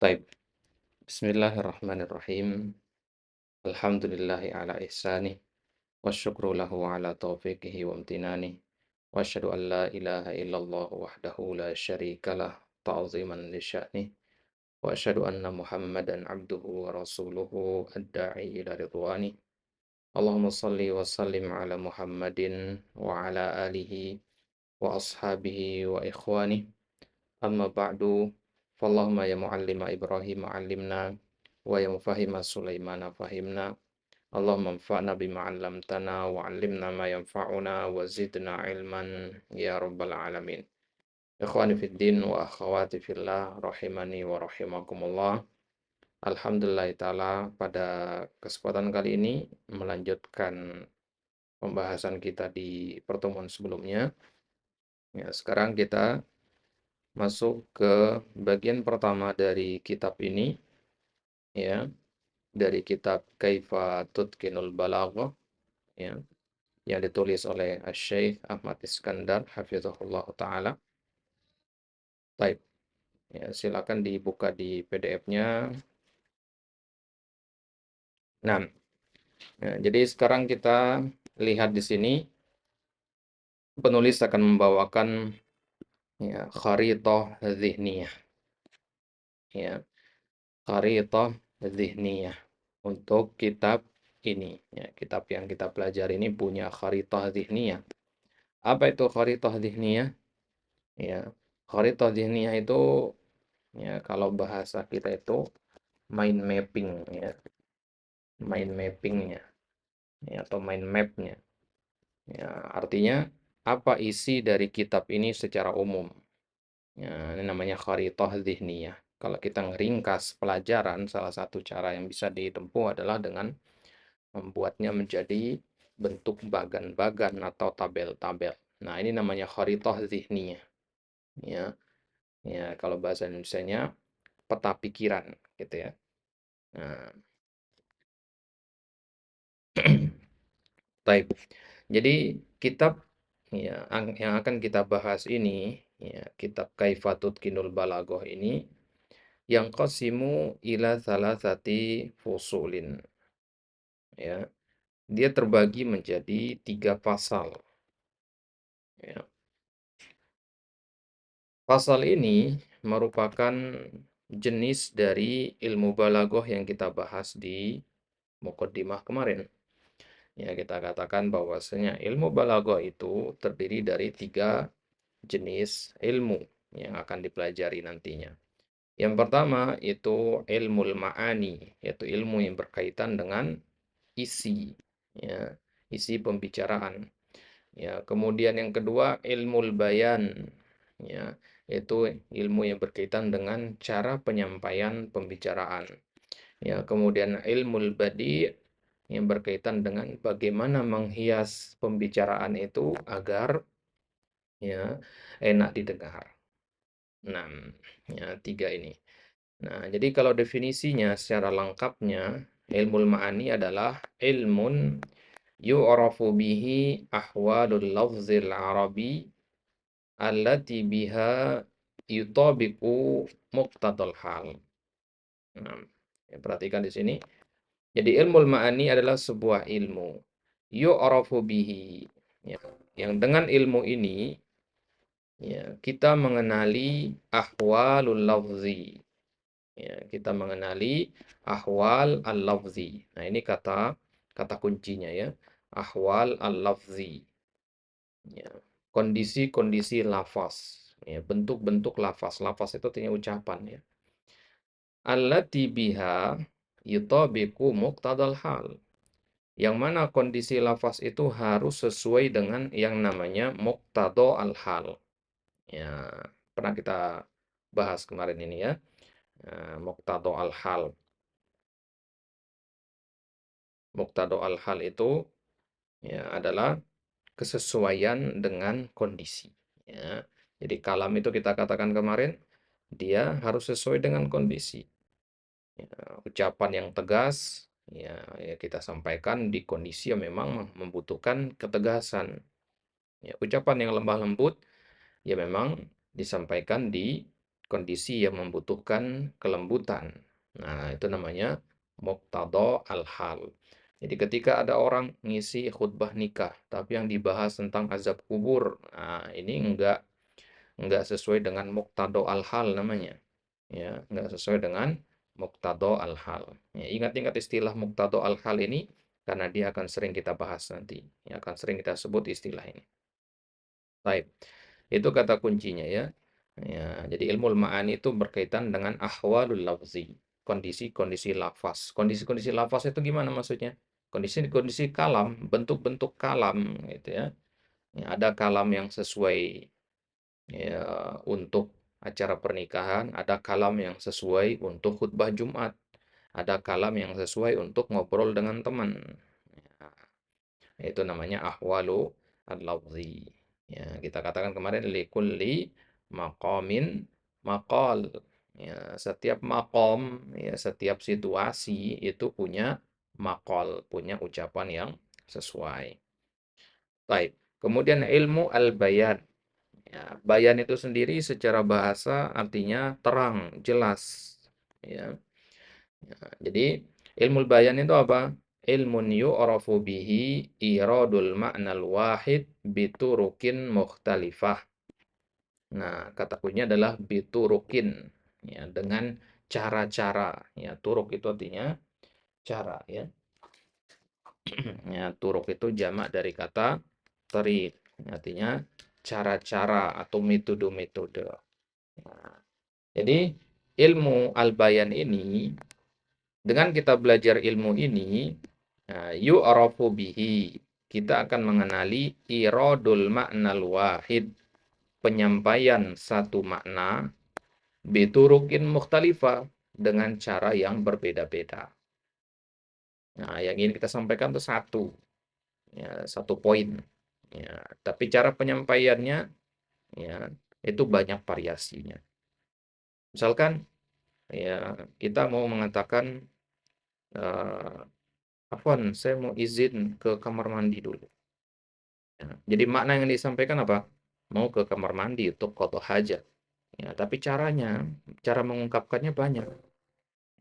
Taib. Bismillahirrahmanirrahim. Alhamdulillahi ala ihsanih. Wasyukru lahu ala taufiqihi wa amtinani. Wa asyhadu an la ilaha illallah wahdahu la syarikalah ta'ziman li sya'nih. Wa asyhadu anna Muhammadan abduhu wa rasuluhu ad-da'i ila ridwani. Allahumma salli wa sallim ala Muhammadin wa ala alihi wa ashabihi wa ikhwani. Amma ba'du, fallahumma ya muallima Ibrahim allimna wa ya mufahima Sulaimana fahimna. Allahumma anfa'na bima 'allamtana wa 'allimna ma yanfa'una wa zidna ilman ya rabbal alamin. Ikhwani fid din wa akhwati fillah rahimani wa rahimakumullah. Alhamdulillah taala pada kesempatan kali ini melanjutkan pembahasan kita di pertemuan sebelumnya. Ya, sekarang kita masuk ke bagian pertama dari kitab ini, ya, dari kitab Kaifa Tutqinul Balaghah, ya, yang ditulis oleh Asy-Syaikh Ahmad Iskandar hafizahullah taala. Baik, ya, silakan dibuka di PDF-nya. Nah, ya, jadi sekarang kita lihat di sini penulis akan membawakan, ya, kharithah dzihniyah, ya, kharithah dzihniyah untuk kitab ini, ya, kitab yang kita pelajari ini punya kharithah dzihniyah. Apa itu kharithah dzihniyah? Ya, kharithah dzihniyah itu, ya, kalau bahasa kita itu mind mapping, ya, mind mappingnya, ya, atau mind mapnya. Ya, artinya apa isi dari kitab ini secara umum. Ya, ini namanya kharithah dzihniyah. Kalau kita ngeringkas pelajaran, salah satu cara yang bisa ditempuh adalah dengan membuatnya menjadi bentuk bagan-bagan atau tabel-tabel. Nah, ini namanya kharithah dzihniyah. Ya, ya, kalau bahasa Indonesianya peta pikiran, gitu ya. Nah, baik. Jadi kitab, ya, yang akan kita bahas ini, ya, kitab Kaifatut Kinul Balagoh ini yang qasimu ila salasati fusulin, ya. Dia terbagi menjadi 3 pasal, ya. Pasal ini merupakan jenis dari ilmu balagoh yang kita bahas di muqaddimah kemarin. Ya, kita katakan bahwasanya ilmu balagoh itu terdiri dari 3 jenis ilmu yang akan dipelajari nantinya. Yang pertama itu ilmu ma'ani, yaitu ilmu yang berkaitan dengan isi, ya, isi pembicaraan. Ya, kemudian yang kedua ilmu bayan, ya, yaitu ilmu yang berkaitan dengan cara penyampaian pembicaraan. Ya, kemudian ilmu badi yang berkaitan dengan bagaimana menghias pembicaraan itu agar, ya, enak didengar. Nah, ya, 3 ini. Nah, jadi kalau definisinya secara lengkapnya, ilmu ma'ani adalah ilmun yu'rafu bihi ahwalul lafzil arabi allati biha yutabiqu muqtadal hal. Nah, ya, perhatikan di sini. Jadi ilmu ma'ani adalah sebuah ilmu yu'rafu bihi, ya, yang dengan ilmu ini, ya, kita mengenali ahwalul lafzi. Ya, kita mengenali ahwal al-lafzi. Nah, ini kata kata kuncinya, ya. Ahwal al-lafzi. Ya. Kondisi-kondisi lafaz. Ya, bentuk-bentuk lafaz. Lafaz itu artinya ucapan, ya. Allati biha yutabiqu muqtadal hal. Yang mana kondisi lafaz itu harus sesuai dengan yang namanya muqtado al-hal. Ya, pernah kita bahas kemarin ini, ya. Muqtado al-hal. Muqtado al-hal itu, ya, adalah kesesuaian dengan kondisi, ya. Jadi kalam itu kita katakan kemarin, dia harus sesuai dengan kondisi. Ya, ucapan yang tegas, ya, ya, kita sampaikan di kondisi yang memang membutuhkan ketegasan. Ya, ucapan yang lemah lembut, ya, memang disampaikan di kondisi yang membutuhkan kelembutan. Nah, itu namanya muqtada al-hal. Jadi ketika ada orang ngisi khutbah nikah, tapi yang dibahas tentang azab kubur, nah ini enggak sesuai dengan muqtada al-hal namanya. Ya, enggak sesuai dengan muqtada al-hal. Ya, ingat-ingat istilah muqtada al-hal ini karena dia akan sering kita bahas nanti. Ya, akan sering kita sebut istilah ini. Baik. Itu kata kuncinya ya. Ya, jadi ilmu ma'ani itu berkaitan dengan ahwalul lafzi, kondisi-kondisi lafaz. Kondisi-kondisi lafaz itu gimana maksudnya? Kondisi-kondisi kalam, bentuk-bentuk kalam gitu ya. Ya, ada kalam yang sesuai ya untuk acara pernikahan, ada kalam yang sesuai untuk khutbah Jumat, ada kalam yang sesuai untuk ngobrol dengan teman. Itu namanya ahwalu al-lafzi. Ya, kita katakan kemarin likulli maqamin maqal. Ya, setiap makom, ya, setiap situasi itu punya maqal, punya ucapan yang sesuai. Baik. Kemudian ilmu al-bayan. Ya, bayan itu sendiri secara bahasa artinya terang, jelas. Ya. Ya, jadi ilmu bayan itu apa? Ilmun yu'rafu bihi iradul ma'nal wahid biturukin mukhtalifah. Nah, kata kuncinya adalah biturukin. Ya, dengan cara-cara. Ya, turuk itu artinya cara. Ya, ya turuk itu jamak dari kata tarik. Artinya cara-cara atau metode-metode. Nah, jadi ilmu al-bayan ini dengan kita belajar ilmu ini, yu'rafu bihi, kita akan mengenali iradul ma'nal wahid, penyampaian satu makna, biturukin mukhtalifah, dengan cara yang berbeda-beda. Nah, yang ingin kita sampaikan itu satu, ya, satu poin. Ya, tapi cara penyampaiannya, ya, itu banyak variasinya. Misalkan, ya, kita mau mengatakan, Afwan, saya mau izin ke kamar mandi dulu. Ya, jadi makna yang disampaikan apa? Mau ke kamar mandi untuk qada hajat. Ya, tapi cara mengungkapkannya banyak.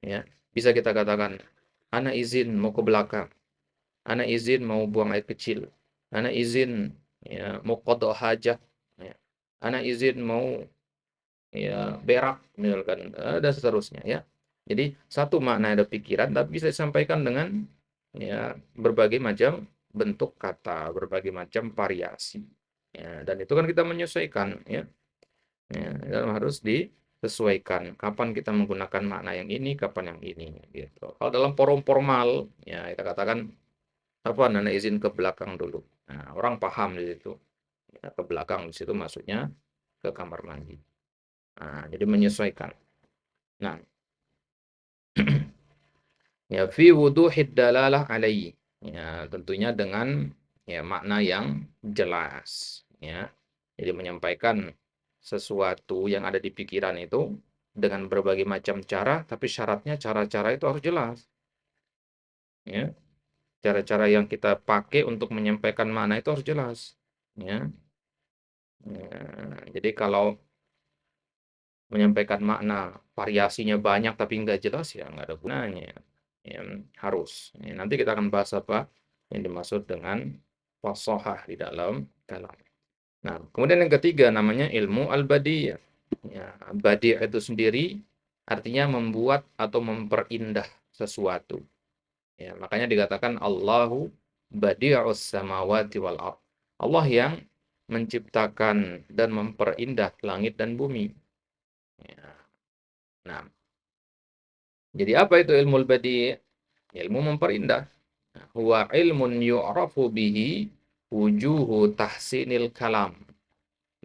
Ya, bisa kita katakan, ana izin mau ke belakang, ana izin mau buang air kecil, ana izin ya mau qada hajat, ya. Ana izin mau ya berak misalkan dan seterusnya ya. Jadi satu makna ada pikiran tapi bisa disampaikan dengan ya berbagai macam bentuk kata, berbagai macam variasi. Ya, dan itu kan kita menyesuaikan ya. Ya, dan harus disesuaikan kapan kita menggunakan makna yang ini, kapan yang ini gitu. Kalau dalam forum formal ya kita katakan apa nana izin ke belakang dulu. Nah, orang paham di situ. Ya, ke belakang di situ maksudnya ke kamar mandi. Nah, jadi menyesuaikan. Nah, ya fi wuduhid dalalah alaihi. Ya, tentunya dengan ya makna yang jelas, ya. Jadi menyampaikan sesuatu yang ada di pikiran itu dengan berbagai macam cara, tapi syaratnya cara-cara itu harus jelas, ya. Cara-cara yang kita pakai untuk menyampaikan makna itu harus jelas, ya. Ya, jadi kalau menyampaikan makna variasinya banyak tapi nggak jelas ya nggak ada gunanya ya, harus ya, nanti kita akan bahas apa yang dimaksud dengan fasohah di dalam kalam. Nah kemudian yang ketiga namanya ilmu al-badi'. Ya, badi' itu sendiri artinya membuat atau memperindah sesuatu ya, makanya dikatakan Allahu badi'us samawati wal ard, Allah yang menciptakan dan memperindah langit dan bumi ya. Nah, jadi apa itu ilmu badi'? Ilmu memperindah. Huwa ilmun yu'rafu bihi wujuhu tahsinil kalam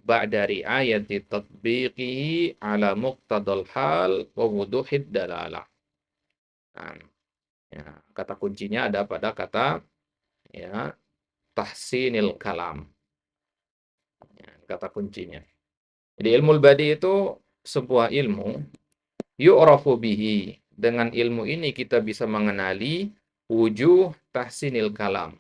ba'da riayati tatbiqihi ala muqtadal hal wa wuduhid dalalah. Nah, ya, kata kuncinya ada pada kata ya tahsinil kalam. Ya, kata kuncinya. Jadi ilmu badi itu sebuah ilmu yu'rafu bihi. Dengan ilmu ini kita bisa mengenali wujuh tahsinil kalam.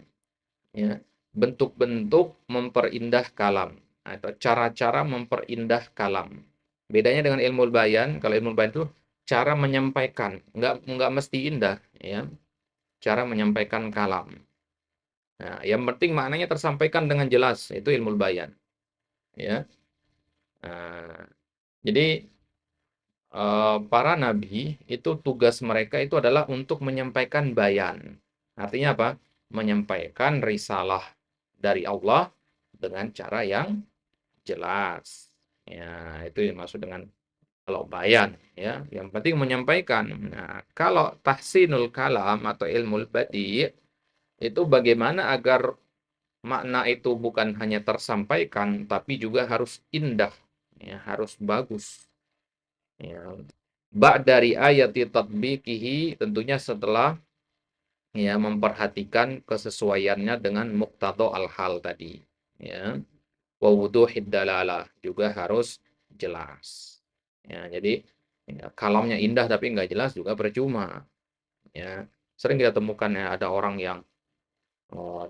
Ya. Bentuk-bentuk memperindah kalam. Atau cara-cara memperindah kalam. Bedanya dengan ilmu bayan, kalau ilmu bayan itu cara menyampaikan, nggak mesti indah, ya. Cara menyampaikan kalam. Nah, yang penting maknanya tersampaikan dengan jelas, itu ilmu bayan, ya. Nah, jadi para nabi itu tugas mereka itu adalah untuk menyampaikan bayan. Artinya apa? Menyampaikan risalah dari Allah dengan cara yang jelas. Ya, itu yang dimaksud dengan kalau bayan, ya. Yang penting menyampaikan. Nah, kalau tahsinul kalam atau ilmu badi itu bagaimana agar makna itu bukan hanya tersampaikan tapi juga harus indah, ya, harus bagus. Ya. Dari ayati tatbiqihi tentunya setelah ya memperhatikan kesesuaiannya dengan muqtadha al-hal tadi, ya. Wa wuduhid dalalah juga harus jelas. Ya, jadi ya, kalamnya indah tapi nggak jelas juga percuma, ya. Sering kita temukan ya ada orang yang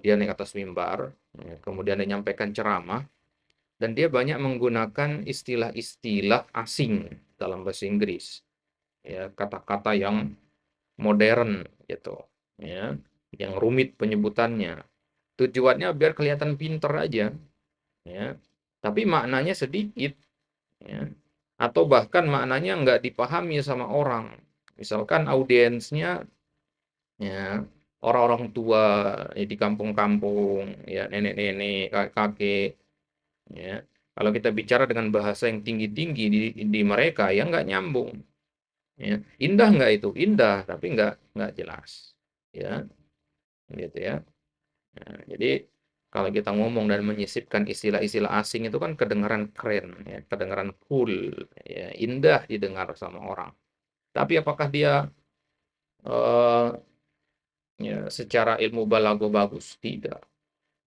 dia naik atas mimbar, ya, kemudian dia nyampaikan ceramah dan dia banyak menggunakan istilah-istilah asing dalam bahasa Inggris, ya, kata-kata yang modern gitu, ya, yang rumit penyebutannya. Tujuannya biar kelihatan pinter aja, ya. Tapi maknanya sedikit, ya. Atau bahkan maknanya nggak dipahami sama orang. Misalkan audiensnya ya orang-orang tua ya, di kampung-kampung, ya nenek-nenek, kakek, ya. Kalau kita bicara dengan bahasa yang tinggi-tinggi di mereka ya nggak nyambung, ya. Indah nggak itu? Indah, tapi nggak jelas, ya, gitu ya. Nah, jadi kalau kita ngomong dan menyisipkan istilah-istilah asing itu kan kedengaran keren, ya, kedengaran cool, ya, indah didengar sama orang. Tapi apakah dia eh, ya, secara ilmu balago bagus? Tidak.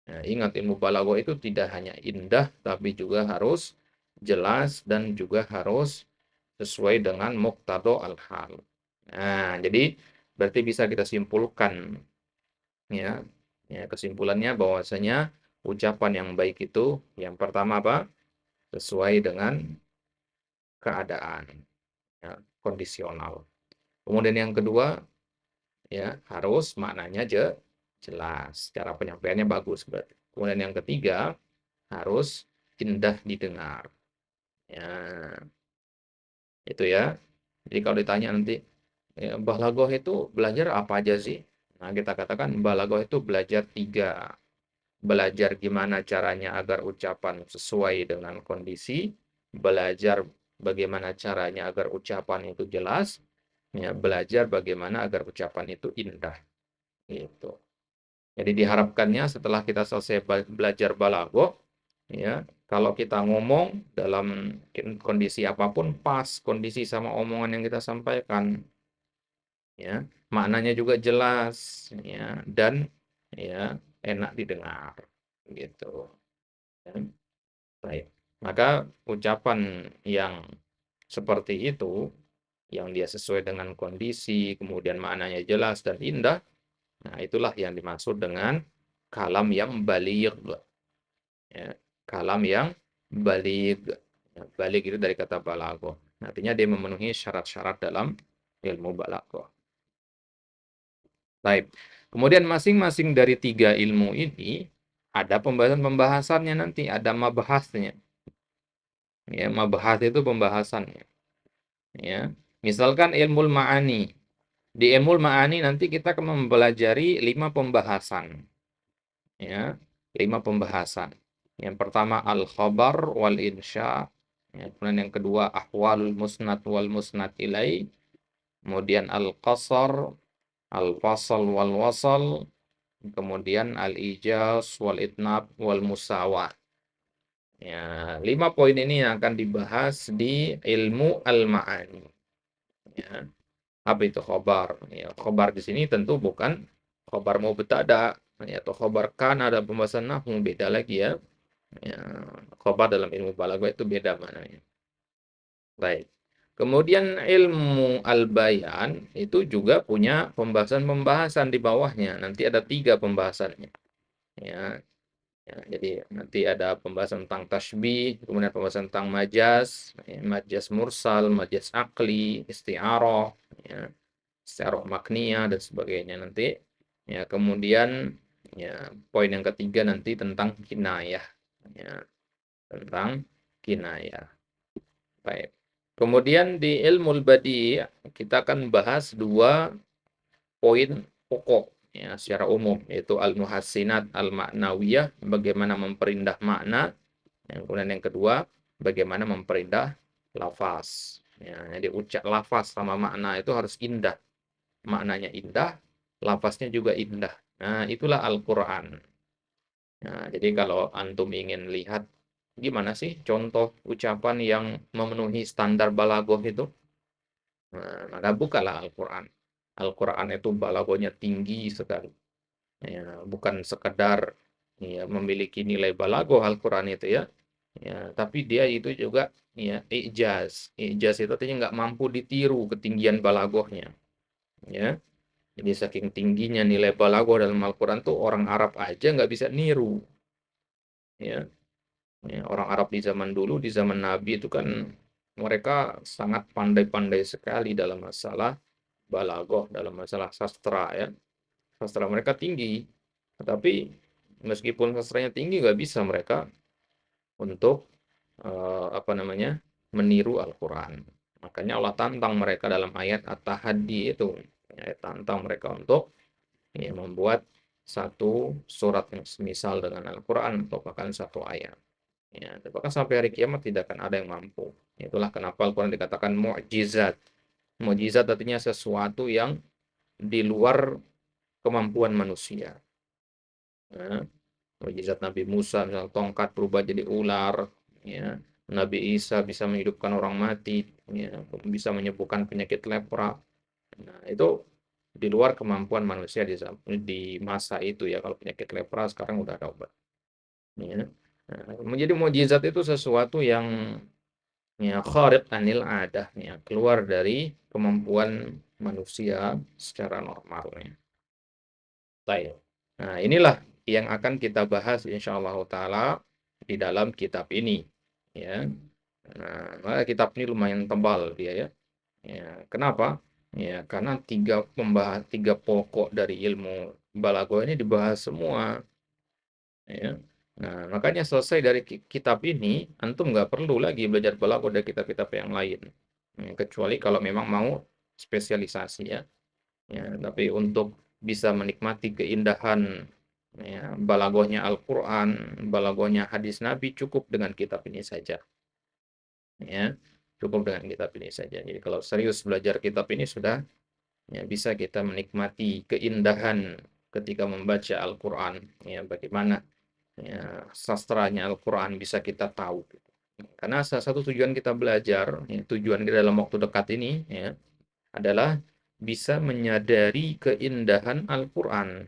Nah, ingat ilmu balago itu tidak hanya indah, tapi juga harus jelas dan juga harus sesuai dengan muqtado al-hal. Nah, jadi berarti bisa kita simpulkan, ya, ya kesimpulannya bahwasanya ucapan yang baik itu yang pertama apa? Sesuai dengan keadaan, ya, kondisional. Kemudian yang kedua, ya harus maknanya jelas, cara penyampaiannya bagus berarti. Kemudian yang ketiga harus indah didengar, ya itu ya. Jadi kalau ditanya nanti ya, balaghah itu belajar apa aja sih? Nah, kita katakan balaghah itu belajar tiga. Belajar gimana caranya agar ucapan sesuai dengan kondisi, belajar bagaimana caranya agar ucapan itu jelas, ya, belajar bagaimana agar ucapan itu indah. Gitu. Jadi diharapkannya setelah kita selesai belajar balaghah, ya, kalau kita ngomong dalam kondisi apapun pas kondisi sama omongan yang kita sampaikan, ya, maknanya juga jelas, ya, dan ya enak didengar, gitu. Ya. Baik. Maka ucapan yang seperti itu, yang dia sesuai dengan kondisi, kemudian maknanya jelas dan indah, nah itulah yang dimaksud dengan kalam yang baligh. Ya. Kalam yang baligh. Ya, baligh itu dari kata balaghah. Artinya dia memenuhi syarat-syarat dalam ilmu balaghah. Baik. Kemudian masing-masing dari tiga ilmu ini ada pembahasan-pembahasannya nanti, ada mabahasnya. Ya, mabahas itu pembahasannya. Ya. Misalkan ilmu ma'ani. Di ilmu ma'ani nanti kita akan mempelajari 5 pembahasan. Ya, 5 pembahasan. Yang pertama al-khabar wal insya. Ya, kemudian yang kedua ahwalul musnad wal musnad ilai. Kemudian al-qasar, al-fasal wal wasal. Kemudian al-ijaz wal itnab wal musawat. Ya, 5 poin ini yang akan dibahas di ilmu al-ma'ani. Ya. Apa itu khobar? Ya, khobar di sini tentu bukan khobar mubtada, ya, atau khobar kan ada pembahasan nahwu beda lagi ya. Ya, khobar dalam ilmu balaghah itu beda maknanya. Baik. Kemudian ilmu al-bayan itu juga punya pembahasan-pembahasan di bawahnya. Nanti ada 3 pembahasannya. Ya. Ya, jadi nanti ada pembahasan tentang tasbih, kemudian pembahasan tentang majas, ya, majas mursal, majas akli, isti'arah, ya, isti'arah makniyah dan sebagainya nanti. Ya, kemudian ya poin yang ketiga nanti tentang kinayah. Ya, tentang kinayah. Baik. Kemudian di ilmu badi kita akan bahas dua poin pokok ya secara umum, yaitu al-muhassinat al-ma'nawiyah, bagaimana memperindah makna. Yang kemudian yang kedua, bagaimana memperindah lafaz. Ya, jadi ucap lafaz sama makna itu harus indah. Maknanya indah, lafaznya juga indah. Nah, itulah Al-Qur'an. Nah, jadi kalau antum ingin lihat gimana sih contoh ucapan yang memenuhi standar balaghah itu, nah, maka bukalah Al-Qur'an. Al-Qur'an itu balaghahnya tinggi sekali. Ya, bukan sekedar ya memiliki nilai balaghah Al-Qur'an itu ya. Ya, tapi dia itu juga ya ijaz. Ijaz itu artinya nggak mampu ditiru ketinggian balaghahnya. Ya. Jadi saking tingginya nilai balaghah dalam Al-Qur'an tuh orang Arab aja nggak bisa niru. Ya. Ya, orang Arab di zaman dulu, di zaman Nabi itu kan mereka sangat pandai-pandai sekali dalam masalah balaghah, dalam masalah sastra ya. Sastra mereka tinggi, tetapi meskipun sastranya tinggi nggak bisa mereka untuk apa namanya meniru Al-Quran. Makanya Allah tantang mereka dalam ayat At-Tahaddi itu, ayat tantang mereka untuk ya, membuat satu surat yang semisal dengan Al-Quran atau bahkan satu ayat. Ya, bahkan sampai hari kiamat tidak akan ada yang mampu. Itulah kenapa Al-Quran dikatakan mukjizat. Mukjizat artinya sesuatu yang di luar kemampuan manusia. Ya, mukjizat Nabi Musa, misalnya tongkat berubah jadi ular, ya. Nabi Isa bisa menghidupkan orang mati, ya, bisa menyembuhkan penyakit lepra. Nah, itu di luar kemampuan manusia di masa itu ya. Kalau penyakit lepra sekarang udah ada obat. Ya. Nah, menjadi mukjizat itu sesuatu yang ya khariq anil adah, ya, keluar dari kemampuan manusia secara normal. Ya. Baik. Nah, inilah yang akan kita bahas insyaallah taala di dalam kitab ini, ya. Nah, maka kitab ini lumayan tebal dia ya. Ya, kenapa? Ya, karena tiga pokok dari ilmu balaghah ini dibahas semua, ya. Nah, makanya selesai dari kitab ini, antum nggak perlu lagi belajar balaghah dari kitab-kitab yang lain. Ya, kecuali kalau memang mau spesialisasi ya. Ya, tapi untuk bisa menikmati keindahan ya, balaghahnya Al-Quran, balaghahnya hadis Nabi cukup dengan kitab ini saja. Ya, cukup dengan kitab ini saja. Jadi kalau serius belajar kitab ini sudah ya, bisa kita menikmati keindahan ketika membaca Al-Quran. Ya, bagaimana ya, sastranya Al-Quran bisa kita tahu. Karena salah satu tujuan kita belajar, ya, tujuan kita dalam waktu dekat ini ya, adalah bisa menyadari keindahan Al-Quran.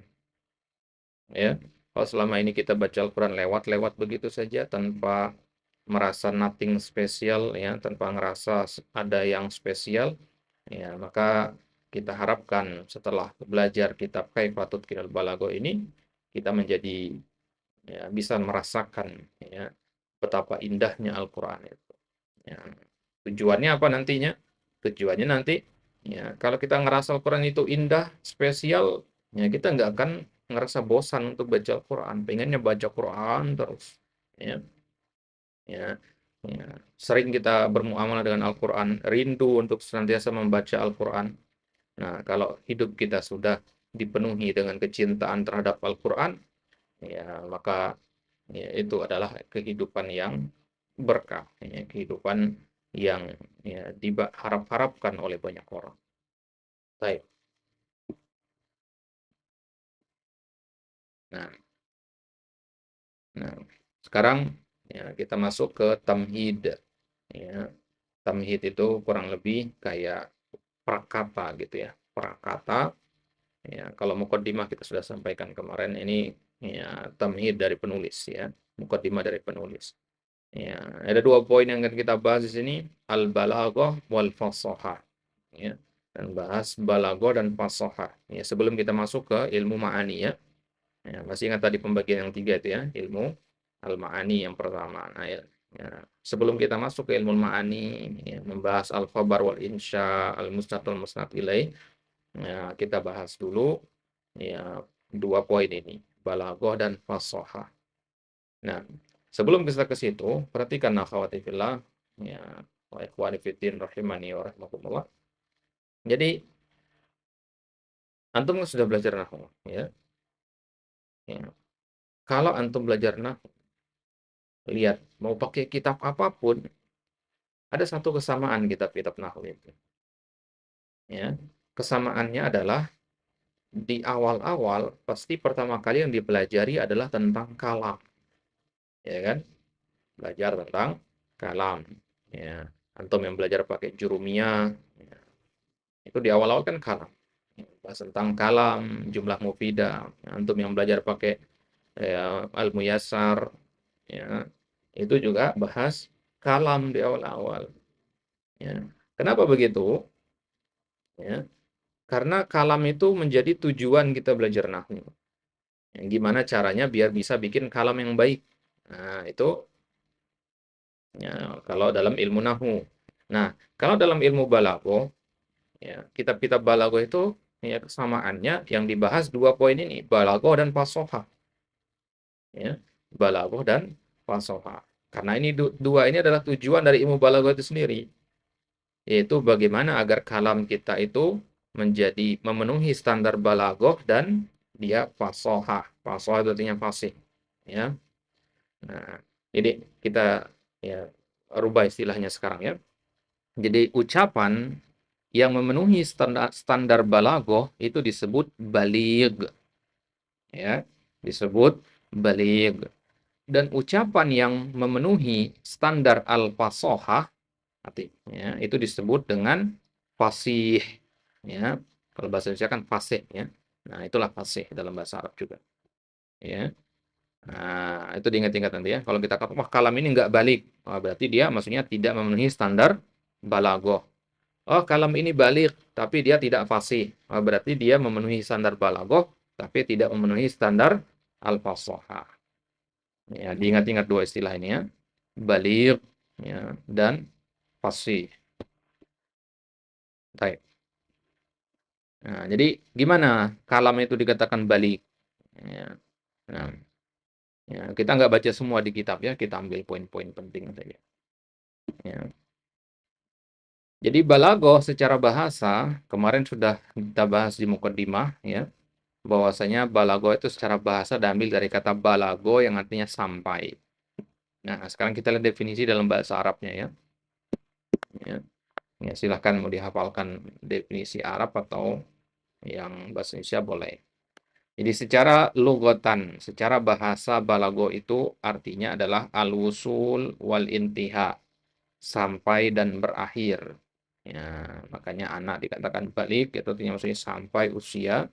Ya, kalau selama ini kita baca Al-Quran lewat-lewat begitu saja tanpa merasa nothing spesial, ya, tanpa ngerasa ada yang spesial, ya, maka kita harapkan setelah belajar kitab Kaifatul Kinal Balago ini, kita menjadi ya, bisa merasakan ya, betapa indahnya Al-Quran itu. Ya. Tujuannya apa nantinya? Tujuannya nanti, ya, kalau kita ngerasa Al-Quran itu indah, spesial, ya kita nggak akan ngerasa bosan untuk baca Al-Quran. Pengennya baca Quran terus. Ya, ya, ya. Sering kita bermuamalah dengan Al-Quran, rindu untuk senantiasa membaca Al-Quran. Nah, kalau hidup kita sudah dipenuhi dengan kecintaan terhadap Al-Quran, ya, maka ya, itu adalah kehidupan yang berkah, ya, kehidupan yang ya, diharap-harapkan oleh banyak orang. Baik. Nah, nah, sekarang ya, kita masuk ke tamhid. Ya, tamhid itu kurang lebih kayak prakata gitu ya. Prakata. Ya, kalau mukaddimah kita sudah sampaikan kemarin ini ya tamhid dari penulis ya. Mukaddimah dari penulis. Ya, ada dua poin yang akan kita bahas di sini, al-balaghah wal fasahah. Ya, dan bahas balaghah dan fasahah. Ya, sebelum kita masuk ke ilmu ma'ani ya. Ya, masih ingat tadi pembagian yang 3 itu ya, ilmu al-ma'ani yang pertama. Nah, ya, sebelum kita masuk ke ilmu ma'ani, ya, membahas al-khabar wal insya, al-musnad wal musnad ilaih, ya, kita bahas dulu ya 2 poin ini, balaghah dan fashahah. Nah, sebelum kita ke situ, perhatikan akhwati fillah, ya, wa ikhwani fiddin rahimani wa rahimakumullah. Jadi, antum kan sudah belajar nahwu, ya. Ya. Kalau antum belajar nahwu, lihat mau pakai kitab apapun, ada satu kesamaan kitab-kitab nahwu itu. Ya. Kesamaannya adalah di awal-awal pasti pertama kali yang dipelajari adalah tentang kalam, ya kan? Belajar tentang kalam. Ya. Antum yang belajar pakai jurumiyah, ya, itu di awal-awal kan kalam. Bahas tentang kalam, jumlah mufidah. Antum yang belajar pakai ya, al-muyassar, ya, itu juga bahas kalam di awal-awal. Ya. Kenapa begitu? Ya. Karena kalam itu menjadi tujuan kita belajar nahwu. Ya, gimana caranya biar bisa bikin kalam yang baik. Nah, itu ya, kalau dalam ilmu nahwu. Nah, kalau dalam ilmu balaghah, ya, kitab-kitab balaghah itu ya kesamaannya yang dibahas 2 poin ini, balaghah dan fashahah. Ya, balaghah dan fashahah. Karena ini dua ini adalah tujuan dari ilmu balaghah itu sendiri, yaitu bagaimana agar kalam kita itu menjadi memenuhi standar balaghah dan dia fashahah. Fashahah itu artinya fasih, ya. Nah, jadi kita ya rubah istilahnya sekarang ya. Jadi ucapan yang memenuhi standar standar balaghah itu disebut baligh, ya. Disebut baligh. Dan ucapan yang memenuhi standar al-fasohah artinya itu disebut dengan fasih, ya. Kalau bahasa Indonesia kan fasih, ya. Nah, itulah fasih dalam bahasa Arab juga, ya. Nah, itu diingat-ingat nanti ya. Kalau kita katakan wah kalam ini nggak balik, wah, berarti dia maksudnya tidak memenuhi standar balaghah. Oh, kalam ini balik tapi dia tidak fasih, wah, berarti dia memenuhi standar balaghah tapi tidak memenuhi standar al-fasohah. Ya, diingat-ingat dua istilah ini ya. Baligh, ya, dan fasih. Baik. Nah, jadi gimana kalam itu dikatakan baligh? Ya. Nah, ya, kita nggak baca semua di kitab ya, kita ambil poin-poin penting saja. Ya. Jadi balaghah secara bahasa kemarin sudah kita bahas di mukaddimah ya, bahwasanya balaghah itu secara bahasa diambil dari kata balago yang artinya sampai. Nah, sekarang kita lihat definisi dalam bahasa Arabnya ya. Ya. Ya, silahkan mau dihafalkan definisi Arab atau yang bahasa Indonesia boleh. Jadi secara lugatan, secara bahasa balago itu artinya adalah al-wusul wal intiha, sampai dan berakhir. Ya, makanya anak dikatakan balik, itu artinya maksudnya sampai usia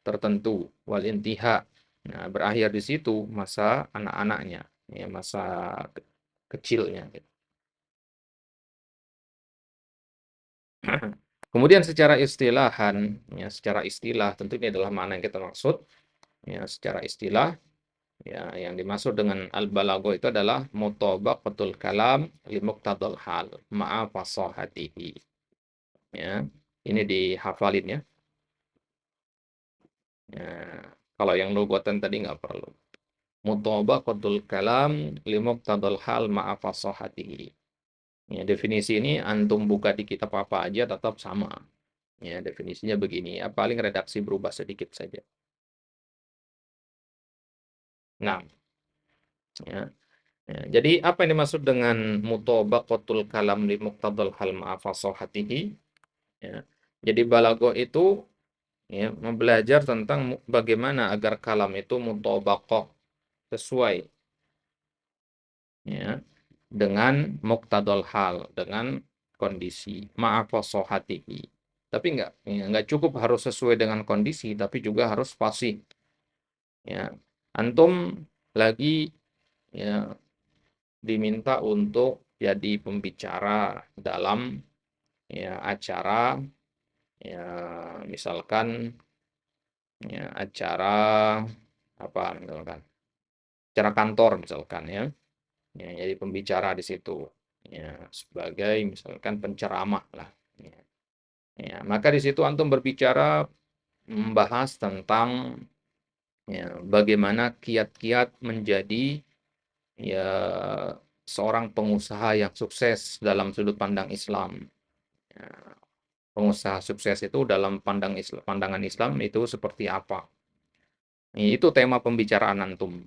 tertentu, wal intiha. Nah, berakhir di situ masa anak-anaknya, ya, masa kecilnya. Kemudian secara istilahan, ya secara istilah tentu ini adalah makna yang kita maksud. Ya, secara istilah, ya yang dimaksud dengan al-balagho itu adalah mutabaqatul kalam li muqtadal hal ma'a fasahatihi. Ya, ini dihafalin ya. Ya, kalau yang lugatan tadi nggak perlu. Mutabaqatul kalam li muqtadal hal ma'a fasahatihi. Ya, definisi ini antum buka di kitab apa aja tetap sama. Ya, definisinya begini. Ya, paling redaksi berubah sedikit saja. Nah, ya. Ya, jadi apa yang dimaksud dengan mutabaqatul kalam li muqtadal hal ma'a fasahatihi? Ya. Jadi balaghah itu ya mempelajari tentang bagaimana agar kalam itu mutabaqah sesuai ya dengan muqtadal hal, dengan kondisi ma'a fasahatihi. Tapi enggak cukup harus sesuai dengan kondisi, tapi juga harus fasih. Ya. Antum lagi ya diminta untuk jadi pembicara dalam ya acara ya misalkan ya acara apa misalkan, acara kantor misalkan ya. Ya, jadi pembicara di situ. Ya, sebagai misalkan penceramah lah. Ya, ya, maka di situ antum berbicara membahas tentang ya, bagaimana kiat-kiat menjadi ya seorang pengusaha yang sukses dalam sudut pandang Islam. Ya, pengusaha sukses itu dalam pandangan Islam itu seperti apa? Itu tema pembicaraan antum.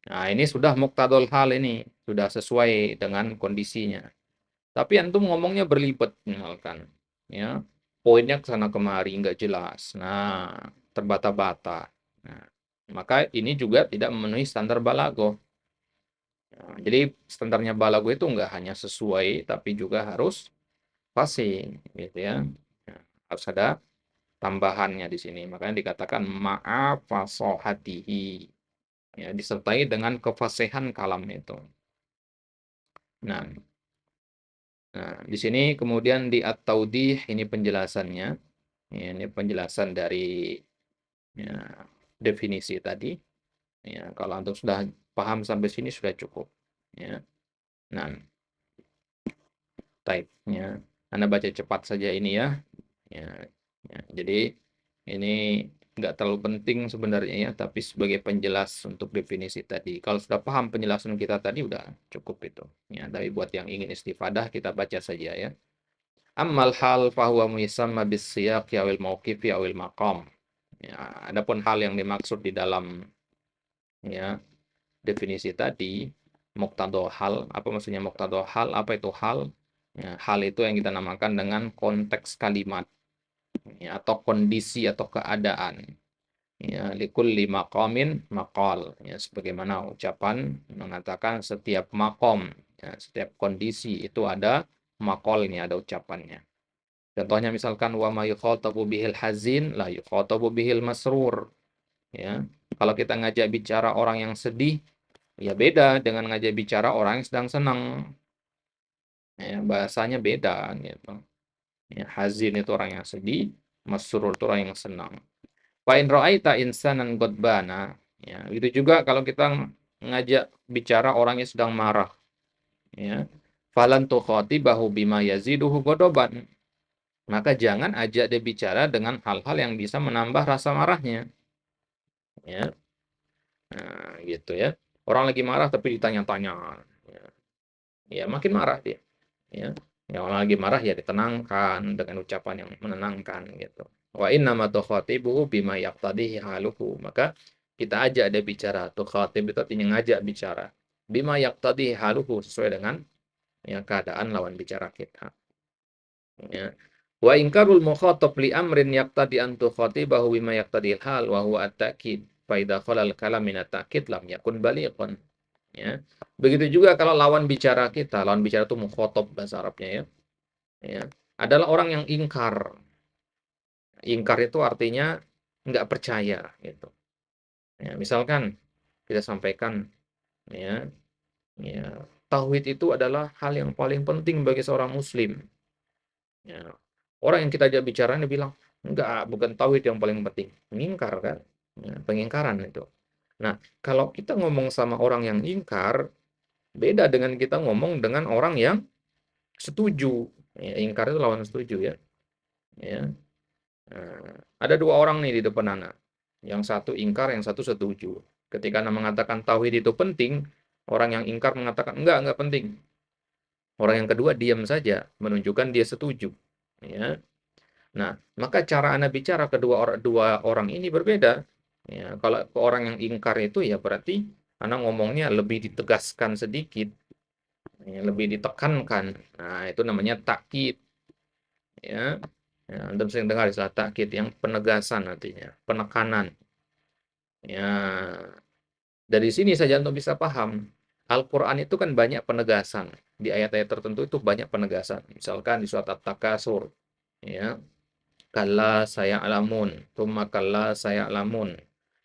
Nah, ini sudah muqtadul hal ini, sudah sesuai dengan kondisinya. Tapi antum ngomongnya berlibat misalkan, ya, poinnya ke sana kemari nggak jelas. Nah, terbata-bata. Nah, maka ini juga tidak memenuhi standar balago. Nah, jadi standarnya balago itu nggak hanya sesuai, tapi juga harus fasih, gitu ya. Nah, harus ada tambahannya di sini. Makanya dikatakan maaf fasohatihi, ya, disertai dengan kefasihan kalam itu. Nah, di sini kemudian di at-taudih ini penjelasannya. Ya, ini penjelasan dari ya, definisi tadi. Ya, kalau antum sudah paham sampai sini sudah cukup. Ya. Nah, type-nya. Anda baca cepat saja ini ya. Ya, ya. Jadi ini nggak terlalu penting sebenarnya ya, tapi sebagai penjelas untuk definisi tadi. Kalau sudah paham penjelasan kita tadi udah cukup itu. Ya, tapi buat yang ingin istifadah kita baca saja ya. Ammal hal fahuwa muisamma bis siyaq awil mauqif awil maqam. Ya, adapun hal yang dimaksud di dalam ya definisi tadi, muqtadha hal, apa maksudnya muqtadha hal? Apa itu hal? Ya, hal itu yang kita namakan dengan konteks kalimat ya, atau kondisi atau keadaan. Ya, likulli maqamin maqal. Ya, sebagaimana ucapan mengatakan setiap makom, ya, setiap kondisi itu ada maqalnya, ada ucapannya. Contohnya misalkan wa ma yukhatabu bihil hazin la yukhatabu bihil masrur. Ya. Kalau kita ngajak bicara orang yang sedih, ya beda dengan ngajak bicara orang yang sedang senang. Ya, bahasanya beda gitu. Ya, hazin itu orang yang sedih, masrur itu orang yang senang. Fa in ra'aita insanan ghadbana, ya, itu juga kalau kita ngajak bicara orang yang sedang marah, ya. Falan tukhatibahu bima yaziduhu ghadaban. Maka jangan ajak dia bicara dengan hal-hal yang bisa menambah rasa marahnya. Ya, nah, gitu ya. Orang lagi marah tapi ditanya-tanya. Ya, ya makin marah dia. Ya, ya orang lagi marah ya ditenangkan dengan ucapan yang menenangkan gitu. Wa inna ma tukhatibuhu bima yaqtadihi haluhu. Maka kita ajak dia bicara. Tukhatib itu artinya ngajak bicara. Bima yaqtadihi haluhu sesuai dengan ya keadaan lawan bicara kita. Ya. Wa ingkarul mukhatab li amrin yaqtadi an tukhatibahu bima yaqtadil hal wa huwa at-ta'kid. Fa idza khala al-kalam min at-ta'kid lam yakun balighan. Ya. Begitu juga kalau lawan bicara kita, lawan bicara itu mukhatab bahasa Arabnya ya. Ya. Adalah orang yang ingkar. Ingkar itu artinya nggak percaya gitu. Ya, misalkan kita sampaikan ya, ya, tauhid itu adalah hal yang paling penting bagi seorang muslim. Ya. Orang yang kita ajak bicara ini bilang, enggak, bukan tauhid yang paling penting. Mengingkar kan? Ya, pengingkaran itu. Nah, kalau kita ngomong sama orang yang ingkar, beda dengan kita ngomong dengan orang yang setuju. Ya, ingkar itu lawan setuju ya. Ya. Nah, ada dua orang nih di depan anak. Yang satu ingkar, yang satu setuju. Ketika anak mengatakan tauhid itu penting, orang yang ingkar mengatakan enggak penting. Orang yang kedua diam saja, menunjukkan dia setuju. Ya. Nah, maka cara Anda bicara dua orang ini berbeda. Ya, kalau ke orang yang ingkar itu ya berarti Anda ngomongnya lebih ditegaskan sedikit, ya, lebih ditekankan. Nah, itu namanya takkid. Ya, ya Anda sering dengar istilah takkid yang penegasan artinya, penekanan. Ya, dari sini saja Anda bisa paham. Al-Quran itu kan banyak penegasan. Di ayat-ayat tertentu itu banyak penegasan. Misalkan di surat At-Takasur. Ya, kalla saya alamun, rumah kalla saya alamun.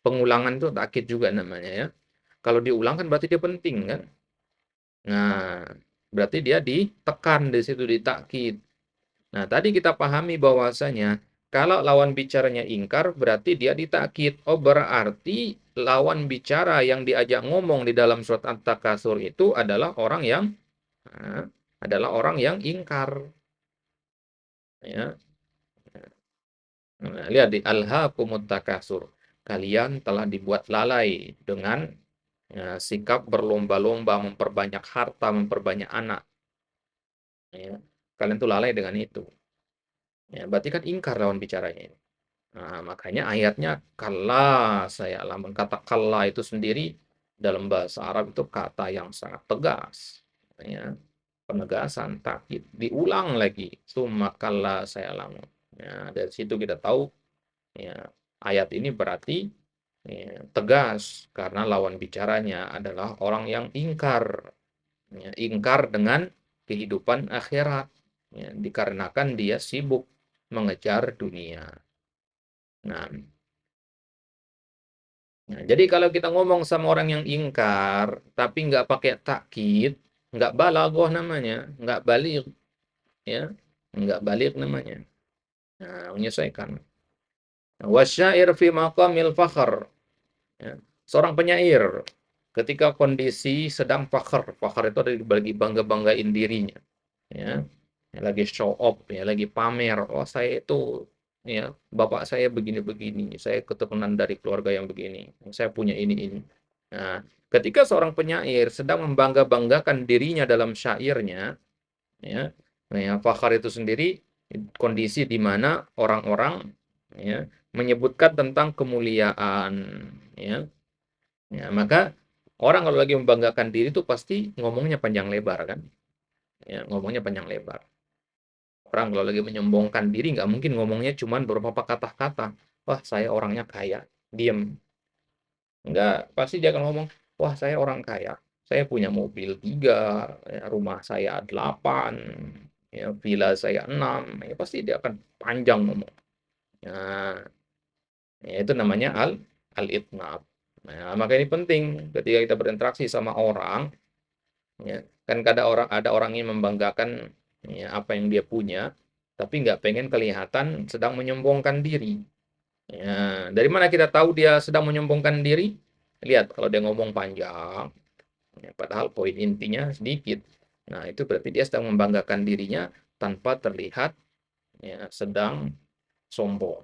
Pengulangan itu takkid juga namanya ya. Kalau diulang kan berarti dia penting kan. Nah, berarti dia ditekan di situ ditakkid. Nah, tadi kita pahami bahwasanya kalau lawan bicaranya ingkar berarti dia ditakkid. Oh, berarti lawan bicara yang diajak ngomong di dalam surat At-Takatsur itu adalah orang yang ingkar, ya. Nah, lihat di alhaakumut takatsur. Kalian telah dibuat lalai dengan sikap berlomba-lomba memperbanyak harta, memperbanyak anak, ya. Kalian tuh lalai dengan itu. Ya, berarti kan ingkar lawan bicaranya ini. Nah, makanya ayatnya kalla saya lamun kata kalla itu sendiri dalam bahasa Arab itu kata yang sangat tegas. Ya, penegasan, takkid, diulang lagi. Summa kalla saya lamun. Ya, dari situ kita tahu ya, ayat ini berarti ya, tegas karena lawan bicaranya adalah orang yang ingkar. Ya, ingkar dengan kehidupan akhirat. Ya, dikarenakan dia sibuk mengejar dunia. Nah, jadi kalau kita ngomong sama orang yang ingkar, tapi nggak pakai takkid, nggak balaghah namanya, nggak balik, ya, nggak balik namanya. Nah, menyesuaikan. Wasyair fi maqamil fakhr. Ya. Seorang penyair ketika kondisi sedang fakhr, fakhr itu ada lagi bangga-banggain dirinya, ya. Lagi show off, ya, lagi pamer. Oh, saya itu ya, bapak saya begini-begini, saya keturunan dari keluarga yang begini, saya punya ini. Nah, ketika seorang penyair sedang membangga-banggakan dirinya dalam syairnya, ya, nah, ya, fakhr itu sendiri kondisi di mana orang-orang ya menyebutkan tentang kemuliaan, ya. Ya, maka orang kalau lagi membanggakan diri itu pasti ngomongnya panjang lebar kan? Ya, ngomongnya panjang lebar. Orang kalau lagi menyombongkan diri nggak mungkin ngomongnya cuma beberapa kata-kata. Wah, saya orangnya kaya, diem. Enggak, pasti dia akan ngomong, wah saya orang kaya, saya punya mobil 3, ya, rumah saya 8, ya, villa saya 6, ya, pasti dia akan panjang ngomong. Nah, ya, itu namanya al-itnab. Nah, maka ini penting ketika kita berinteraksi sama orang, ya, kan ada orang yang membanggakan ya, apa yang dia punya, tapi nggak pengen kelihatan sedang menyombongkan diri. Ya, dari mana kita tahu dia sedang menyombongkan diri? Lihat kalau dia ngomong panjang, ya, padahal poin intinya sedikit. Nah, itu berarti dia sedang membanggakan dirinya tanpa terlihat ya, sedang sombong.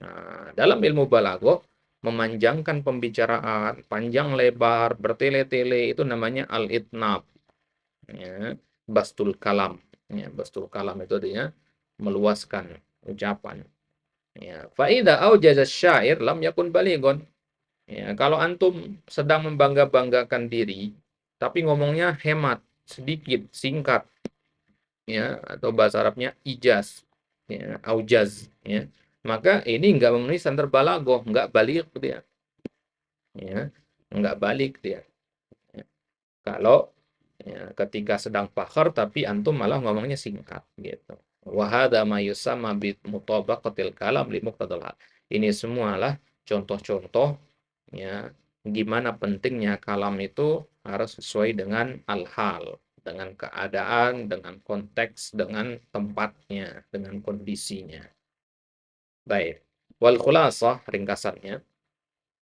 Nah, dalam ilmu balaghah, memanjangkan pembicaraan, panjang lebar, bertele-tele itu namanya al-itnab. Ya, bastul kalam. Ya, bastul kalam itu dia meluaskan ucapan. Ya, faida aujaza syair lam yakun baligon. Ya, kalau antum sedang membangga-banggakan diri, tapi ngomongnya hemat, sedikit, singkat, ya, atau bahasa Arabnya ijaz, ya, aujaz, ya, maka ini nggak memenuhi standar balaghah, nggak balik dia, ya, nggak balik dia. Ya. Kalau ya, ketika sedang fakhr tapi antum malah ngomongnya singkat, gitu. Wa hadza ma yusamma bi mutabaqatil kalam li muqtadal hal. Ini semualah contoh-contoh ya gimana pentingnya kalam itu harus sesuai dengan al-hal, dengan keadaan, dengan konteks, dengan tempatnya, dengan kondisinya. Baik. Wal khulasah ringkasannya.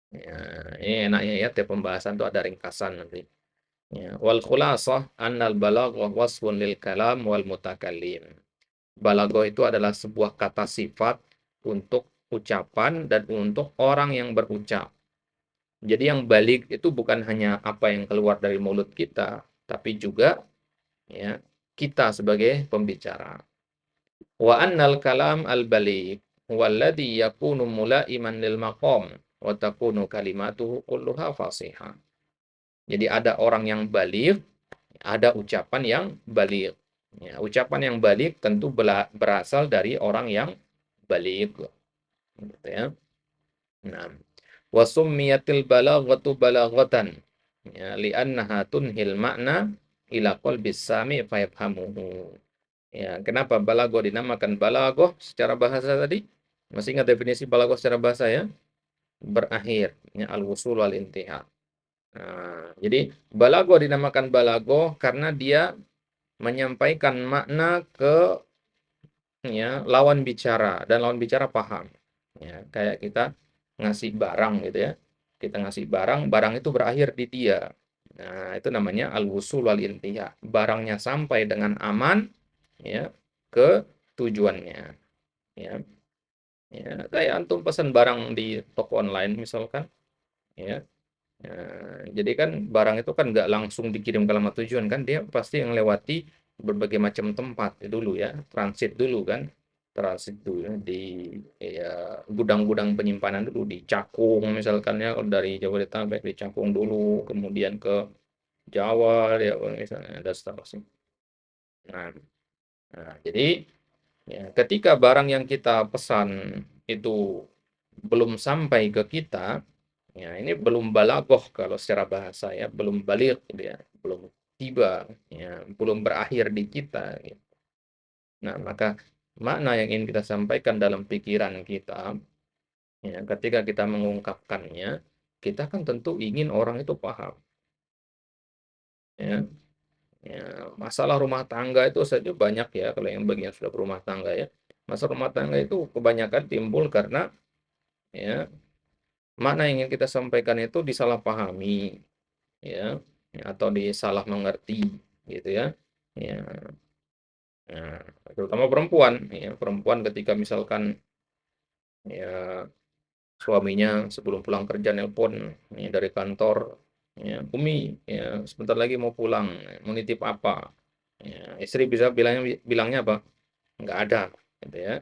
Ya, ini enaknya ya tiap pembahasan itu ada ringkasan nanti. Ya, wal khulasah annal balaghah wasfun lil kalam wal mutakallim. Balaghah itu adalah sebuah kata sifat untuk ucapan dan untuk orang yang berucap. Jadi yang balik itu bukan hanya apa yang keluar dari mulut kita, tapi juga ya kita sebagai pembicara. Wa annal kalam al balik walladhi yakunu mulaiman lil maqam wa takunu kalimatuhu kulluha fasihah. Jadi ada orang yang balik, ada ucapan yang balik. Ya, ucapan yang balik tentu berasal dari orang yang balik, gitu ya. Nah, wa summiyatil balaghatu balaghatan ya li'annaha tunhil makna ila qalbis sami fayafhamuhu. Ya, kenapa balaghah dinamakan balaghah secara bahasa tadi? Masih ingat definisi balaghah secara bahasa ya? Berakhir, ya, al-wusul wal intiha. Nah, jadi balaghah dinamakan balaghah karena dia menyampaikan makna ke ya lawan bicara dan lawan bicara paham. Ya, kayak kita ngasih barang gitu ya. kita ngasih barang, barang itu berakhir di dia. Nah, itu namanya al-wusul wal intiha. Barangnya sampai dengan aman ya ke tujuannya ya. Ya, kayak antum pesan barang di toko online misalkan ya. Jadi kan barang itu kan nggak langsung dikirim ke alamat tujuan kan, dia pasti yang lewati berbagai macam tempat dulu ya, transit dulu kan, transit dulu ya, di ya gudang-gudang penyimpanan dulu di Cakung misalkan ya, kalau dari Jabodetabek di Cakung dulu, kemudian ke Jawa ya misalnya dan seterusnya. Nah, jadi ya, ketika barang yang kita pesan itu belum sampai ke kita, ya ini belum balagoh kalau secara bahasa ya, belum balik gitu ya, belum tiba, ya, belum berakhir di kita. Gitu. Nah, maka makna yang ingin kita sampaikan dalam pikiran kita, ya, ketika kita mengungkapkannya, kita kan tentu ingin orang itu paham. Ya, ya, masalah rumah tangga itu saja banyak ya, kalau yang bagian sudah berumah tangga ya. Masalah rumah tangga itu kebanyakan timbul karena ya makna yang ingin kita sampaikan itu disalahpahami ya, atau disalah mengerti gitu ya. Ya, nah, terutama perempuan ya, perempuan ketika misalkan ya suaminya sebelum pulang kerja nelpon ya, dari kantor ya, Umi ya sebentar lagi mau pulang, mau nitip apa, ya, istri bisa bilangnya apa, nggak ada gitu ya,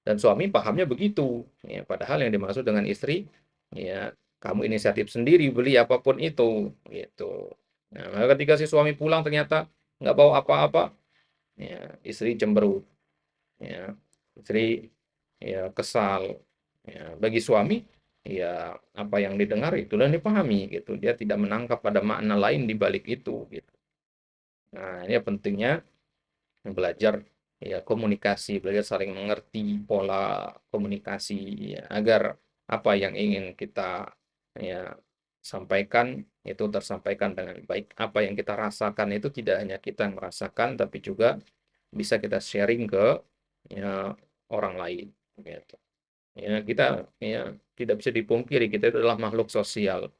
dan suami pahamnya begitu ya, padahal yang dimaksud dengan istri ya kamu inisiatif sendiri beli apapun itu gitu. Nah, maka ketika si suami pulang ternyata nggak bawa apa-apa ya, istri cemberut ya, istri ya kesal ya, bagi suami ya apa yang didengar itulah yang dipahami gitu, dia tidak menangkap pada makna lain di balik itu gitu. Nah, ini pentingnya belajar ya komunikasi, belajar saling mengerti pola komunikasi ya, agar apa yang ingin kita ya sampaikan itu tersampaikan dengan baik. Apa yang kita rasakan itu tidak hanya kita yang merasakan, tapi juga bisa kita sharing ke ya orang lain gitu. Ya, kita ya tidak bisa dipungkiri kita itu adalah makhluk sosial.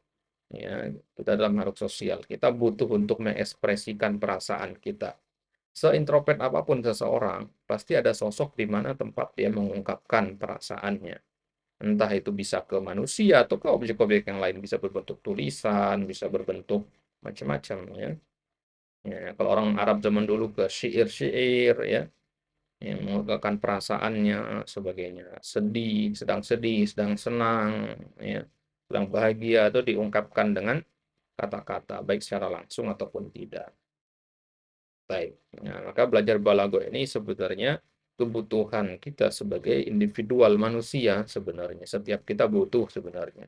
Ya, kita adalah makhluk sosial. Kita butuh untuk mengekspresikan perasaan kita. Seintrovert apapun seseorang, pasti ada sosok di mana tempat dia mengungkapkan perasaannya. Entah itu bisa ke manusia atau ke objek-objek yang lain, bisa berbentuk tulisan, bisa berbentuk macam-macam ya. Ya, kalau orang Arab zaman dulu ke syair-syair ya, yang mengungkapkan perasaannya sebagainya, sedih, sedang senang ya, sedang bahagia itu diungkapkan dengan kata-kata baik secara langsung ataupun tidak. Baik. Nah, maka belajar balago ini sebenarnya kebutuhan kita sebagai individual manusia sebenarnya. Setiap kita butuh sebenarnya.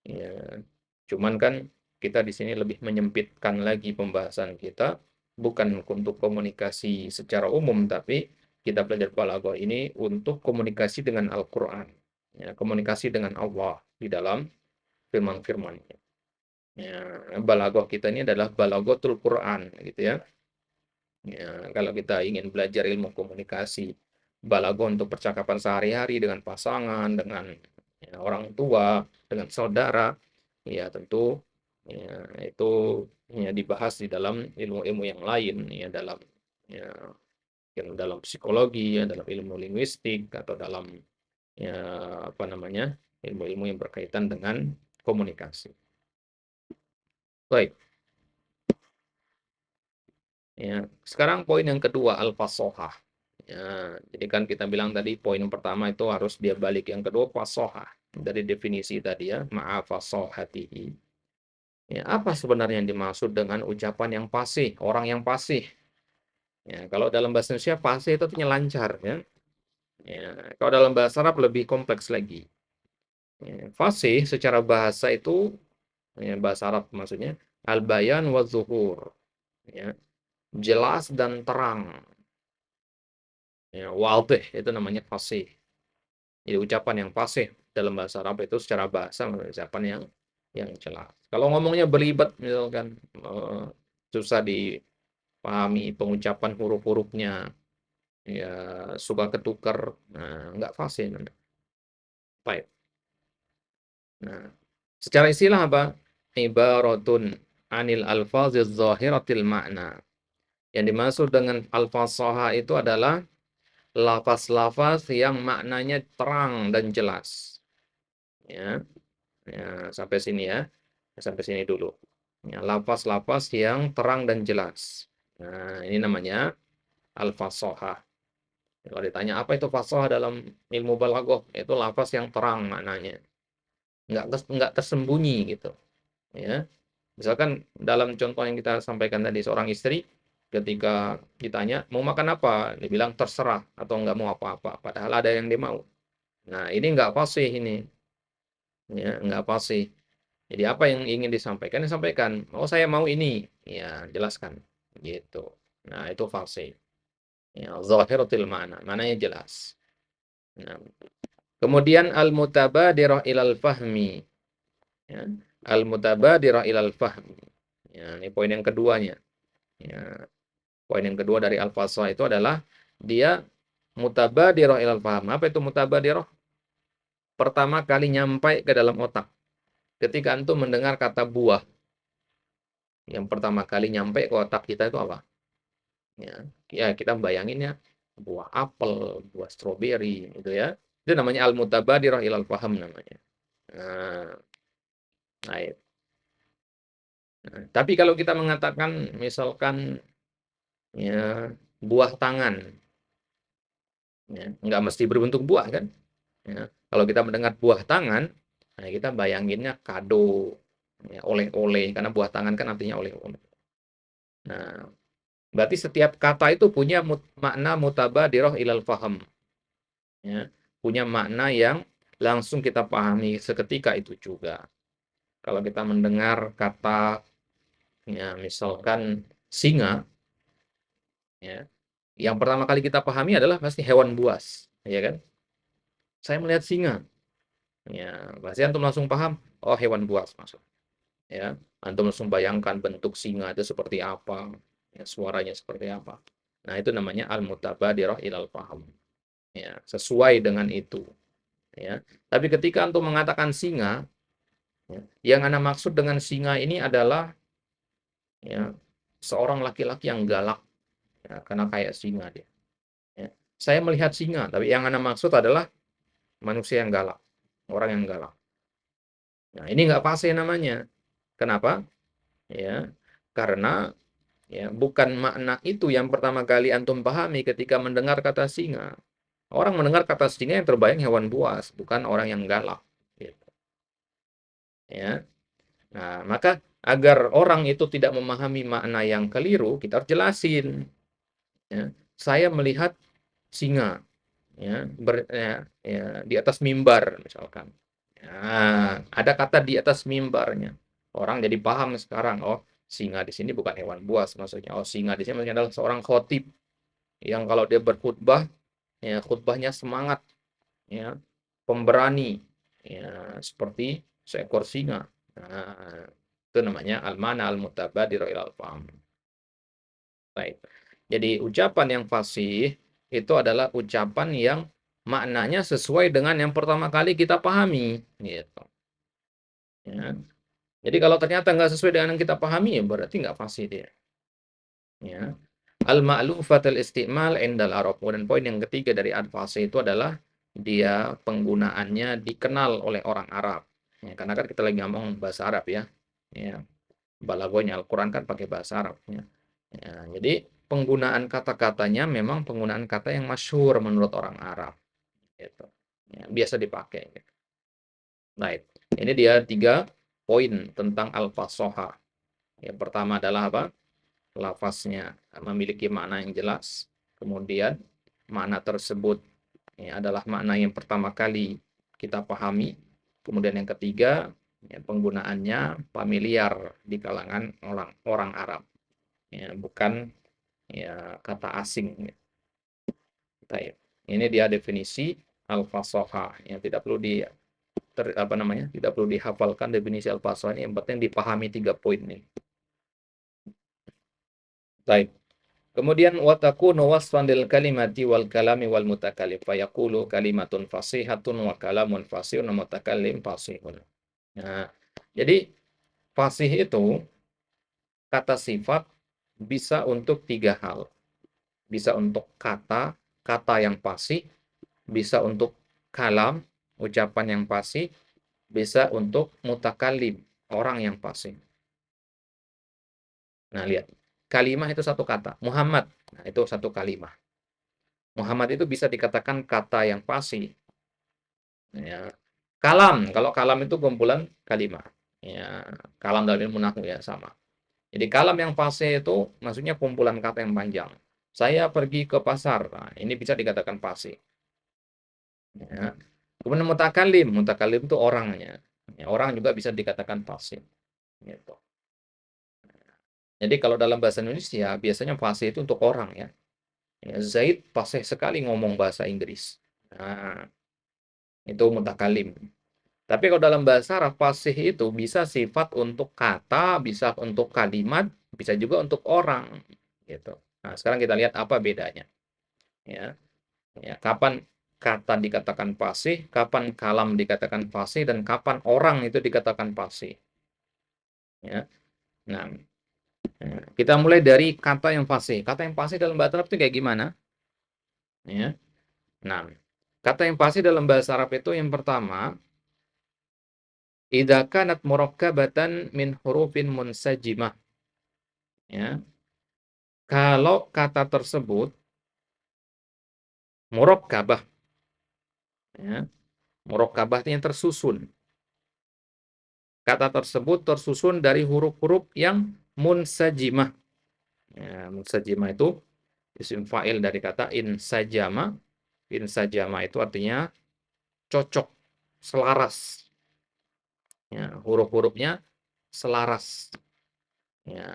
Ya. Cuman kan kita di sini lebih menyempitkan lagi pembahasan kita, bukan untuk komunikasi secara umum, tapi kita belajar balago ini untuk komunikasi dengan Al-Quran. Ya, komunikasi dengan Allah di dalam firman-firmannya. Ya, balago kita ini adalah balagotul Quran gitu ya. Ya, kalau kita ingin belajar ilmu komunikasi, balago untuk percakapan sehari-hari dengan pasangan, dengan ya, orang tua, dengan saudara, ya tentu ya, itu ya, dibahas di dalam ilmu-ilmu yang lain, ya dalam ya, yang dalam psikologi, ya dalam ilmu linguistik atau dalam ya apa namanya ilmu-ilmu yang berkaitan dengan komunikasi. Baik, ya. Sekarang poin yang kedua al-fasohah. Ya, jadi kan kita bilang tadi poin pertama itu harus dia balik. Yang kedua fasohah. Dari definisi tadi ya, ma'afasohatihi. Ya, apa sebenarnya yang dimaksud dengan ucapan yang fasih, orang yang fasih? Ya, kalau dalam bahasa Indonesia fasih itu artinya lancar ya. Ya, kalau dalam bahasa Arab lebih kompleks lagi. Ya, fasih secara bahasa itu ya, bahasa Arab maksudnya al-bayan wa zuhur. Ya, jelas dan terang. Ya, wadih itu namanya fasih. Jadi ucapan yang fasih dalam bahasa Arab itu secara bahasa ucapan yang jelas. Kalau ngomongnya belibet misalkan susah dipahami pengucapan huruf-hurufnya, ya suka ketukar, nah, nggak fasih namanya. Baik. Nah, Secara istilah apa? Ibaratun anil alfaziz zahiratil makna. Yang dimaksud dengan al-fasaha itu adalah lafaz-lafaz yang maknanya terang dan jelas. Ya, ya sampai sini ya. Sampai sini dulu. Ya, lafaz-lafaz yang terang dan jelas. Nah, ini namanya al-fasaha. Kalau ditanya apa itu fasaha dalam ilmu balaghah, itu lafaz yang terang maknanya. Nggak tersembunyi gitu. Ya. Misalkan dalam contoh yang kita sampaikan tadi, seorang istri ketika ditanya mau makan apa, dia bilang terserah atau nggak mau apa-apa, padahal ada yang dia mau. Nah, ini nggak fasih ini, ya, nggak fasih. Jadi apa yang ingin disampaikan, disampaikan. Oh, saya mau ini, ya jelaskan, gitu. Nah, itu fasih. Ya, zahiratul ma'na, maknanya jelas. Nah, kemudian al-mutabadirah ilal fahmi, ya. Al-mutabadirah ilal fahmi. Ya, ini poin yang keduanya. Ya, poin yang kedua dari al-fasah itu adalah dia mutabadirah ilal faham. Apa itu mutabadirah? Pertama kali nyampai ke dalam otak. Ketika antum mendengar kata buah, yang pertama kali nyampe ke otak kita itu apa? Ya, ya kita bayangin ya, buah apel, buah stroberi, itu ya. Itu namanya al-mutabadirah ilal faham namanya. Nah, nah, tapi kalau kita mengatakan misalkan ya buah tangan, ya, nggak mesti berbentuk buah kan? Ya. Kalau kita mendengar buah tangan, nah kita bayanginnya kado, ya, oleh-oleh, karena buah tangan kan artinya oleh-oleh. Nah, berarti setiap kata itu punya makna mutabadirah ilal faham. Ya. Punya makna yang langsung kita pahami seketika itu juga. Kalau kita mendengar kata, ya, misalkan singa, ya, yang pertama kali kita pahami adalah pasti hewan buas, ya kan? Saya melihat singa, ya, pasti antum langsung paham, oh hewan buas maksud. Ya, antum langsung bayangkan bentuk singa itu seperti apa, ya, suaranya seperti apa. Nah, itu namanya al-mutabadirah ilal faham. Ya, sesuai dengan itu. Ya. Tapi ketika antum mengatakan singa, ya, yang Anda maksud dengan singa ini adalah, ya, seorang laki-laki yang galak, ya, karena kayak singa dia. Ya. Saya melihat singa, tapi yang Anda maksud adalah manusia yang galak, orang yang galak. Nah, ini nggak pasti namanya. Kenapa? Ya, karena, ya, bukan makna itu yang pertama kali antum pahami ketika mendengar kata singa. Orang mendengar kata singa yang terbayang hewan buas, bukan orang yang galak. Gitu. Ya. Nah, maka agar orang itu tidak memahami makna yang keliru, kita harus jelasin. Ya. Saya melihat singa, ya, di atas mimbar misalkan. Nah, ada kata di atas mimbarnya. Orang jadi paham sekarang. Oh, singa di sini bukan hewan buas maksudnya. Oh, singa di sini maksudnya adalah seorang khotib yang kalau dia berkhutbah, ya khutbahnya semangat, ya, pemberani, ya, seperti seekor singa. Nah, itu namanya al-mana al-mutabadir ilal faham. Baik. Jadi ucapan yang fasih itu adalah ucapan yang maknanya sesuai dengan yang pertama kali kita pahami, gitu. Ya. Jadi kalau ternyata nggak sesuai dengan yang kita pahami, ya berarti nggak fasih dia. Ya. Al-ma'lufatul istimal indal Arab. Dan poin yang ketiga dari al-fasih itu adalah dia penggunaannya dikenal oleh orang Arab. Ya, karena kan kita lagi ngomong bahasa Arab ya. Ya, balagonya Al-Quran kan pakai bahasa Arab. Ya. Ya, jadi penggunaan kata-katanya memang penggunaan kata yang masyhur menurut orang Arab. Gitu. Ya, biasa dipakai. Gitu. Baik, ini dia 3 poin tentang al-fasoha. Yang pertama adalah apa? Lafaznya memiliki makna yang jelas. Kemudian makna tersebut, ya, adalah makna yang pertama kali kita pahami. Kemudian yang ketiga, ya, penggunaannya familiar di kalangan orang orang Arab. Ya, bukan, ya, kata asing. Baik. Ini dia definisi al-fasoha. Yang tidak perlu apa namanya? Tidak perlu dihafalkan definisi al-fasoha ini, yang penting dipahami 3 poin ini. Baik. Kemudian watakunu wasfan lil kalimati wal kalami wal mutakallim fayaqulu kalimatun fasihatun wa kalamun fasihun wa mutakallim fasihun. Nah, Jadi fasih itu kata sifat bisa untuk 3 hal. Bisa untuk kata, kata yang fasih, bisa untuk kalam, ucapan yang fasih, bisa untuk mutakalim, orang yang fasih. Nah, lihat. Kalimah itu satu kata. Muhammad, nah, itu satu kalimah. Muhammad itu bisa dikatakan kata yang fasih. Ya. Kalam, kalau kalam itu kumpulan kalimah. Ya, kalam dalam ilmu nahwu ya sama. Jadi kalam yang fasih itu maksudnya kumpulan kata yang panjang. Saya pergi ke pasar. Nah, ini bisa dikatakan fasih. Ya. Kemudian mutakalim, mutakalim itu orangnya. Ya, orang juga bisa dikatakan fasih. Gitu. Jadi kalau dalam bahasa Indonesia biasanya fasih itu untuk orang ya. Ya, Zaid fasih sekali ngomong bahasa Inggris. Nah, itu mutakalim. Tapi kalau dalam bahasa Arab fasih itu bisa sifat untuk kata, bisa untuk kalimat, bisa juga untuk orang, gitu. Nah, sekarang kita lihat apa bedanya, ya. Ya, kapan kata dikatakan fasih, kapan kalam dikatakan fasih, dan kapan orang itu dikatakan fasih, ya. Nah, kita mulai dari kata yang fasih. Kata yang fasih dalam bahasa Arab itu kayak gimana? Ya. Nah, kata yang fasih dalam bahasa Arab itu yang pertama, idza kanat murakkabatan min hurufin munsajimah. Ya. Kalau kata tersebut murakkabah, ya. Murakkabah itu yang tersusun. Kata tersebut tersusun dari huruf-huruf yang munsajimah. Ya, munsajimah itu isim fa'il dari kata insajama. Insajama itu artinya cocok, selaras. Ya, huruf-hurufnya selaras. Ya,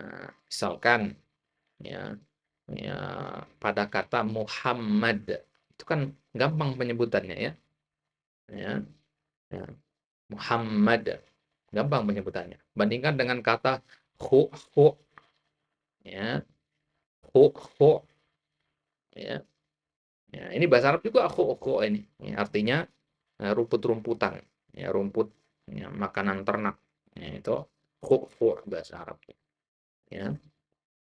misalkan ya, ya pada kata Muhammad itu kan gampang penyebutannya ya. Ya, ya. Muhammad gampang penyebutannya. Bandingkan dengan kata hu ya, hu ya. Ya, ini bahasa Arab juga hu ini. Ya, artinya rumput-rumputan, ya rumput ya, makanan ternak. Ya, itu hu bahasa Arab. Ya.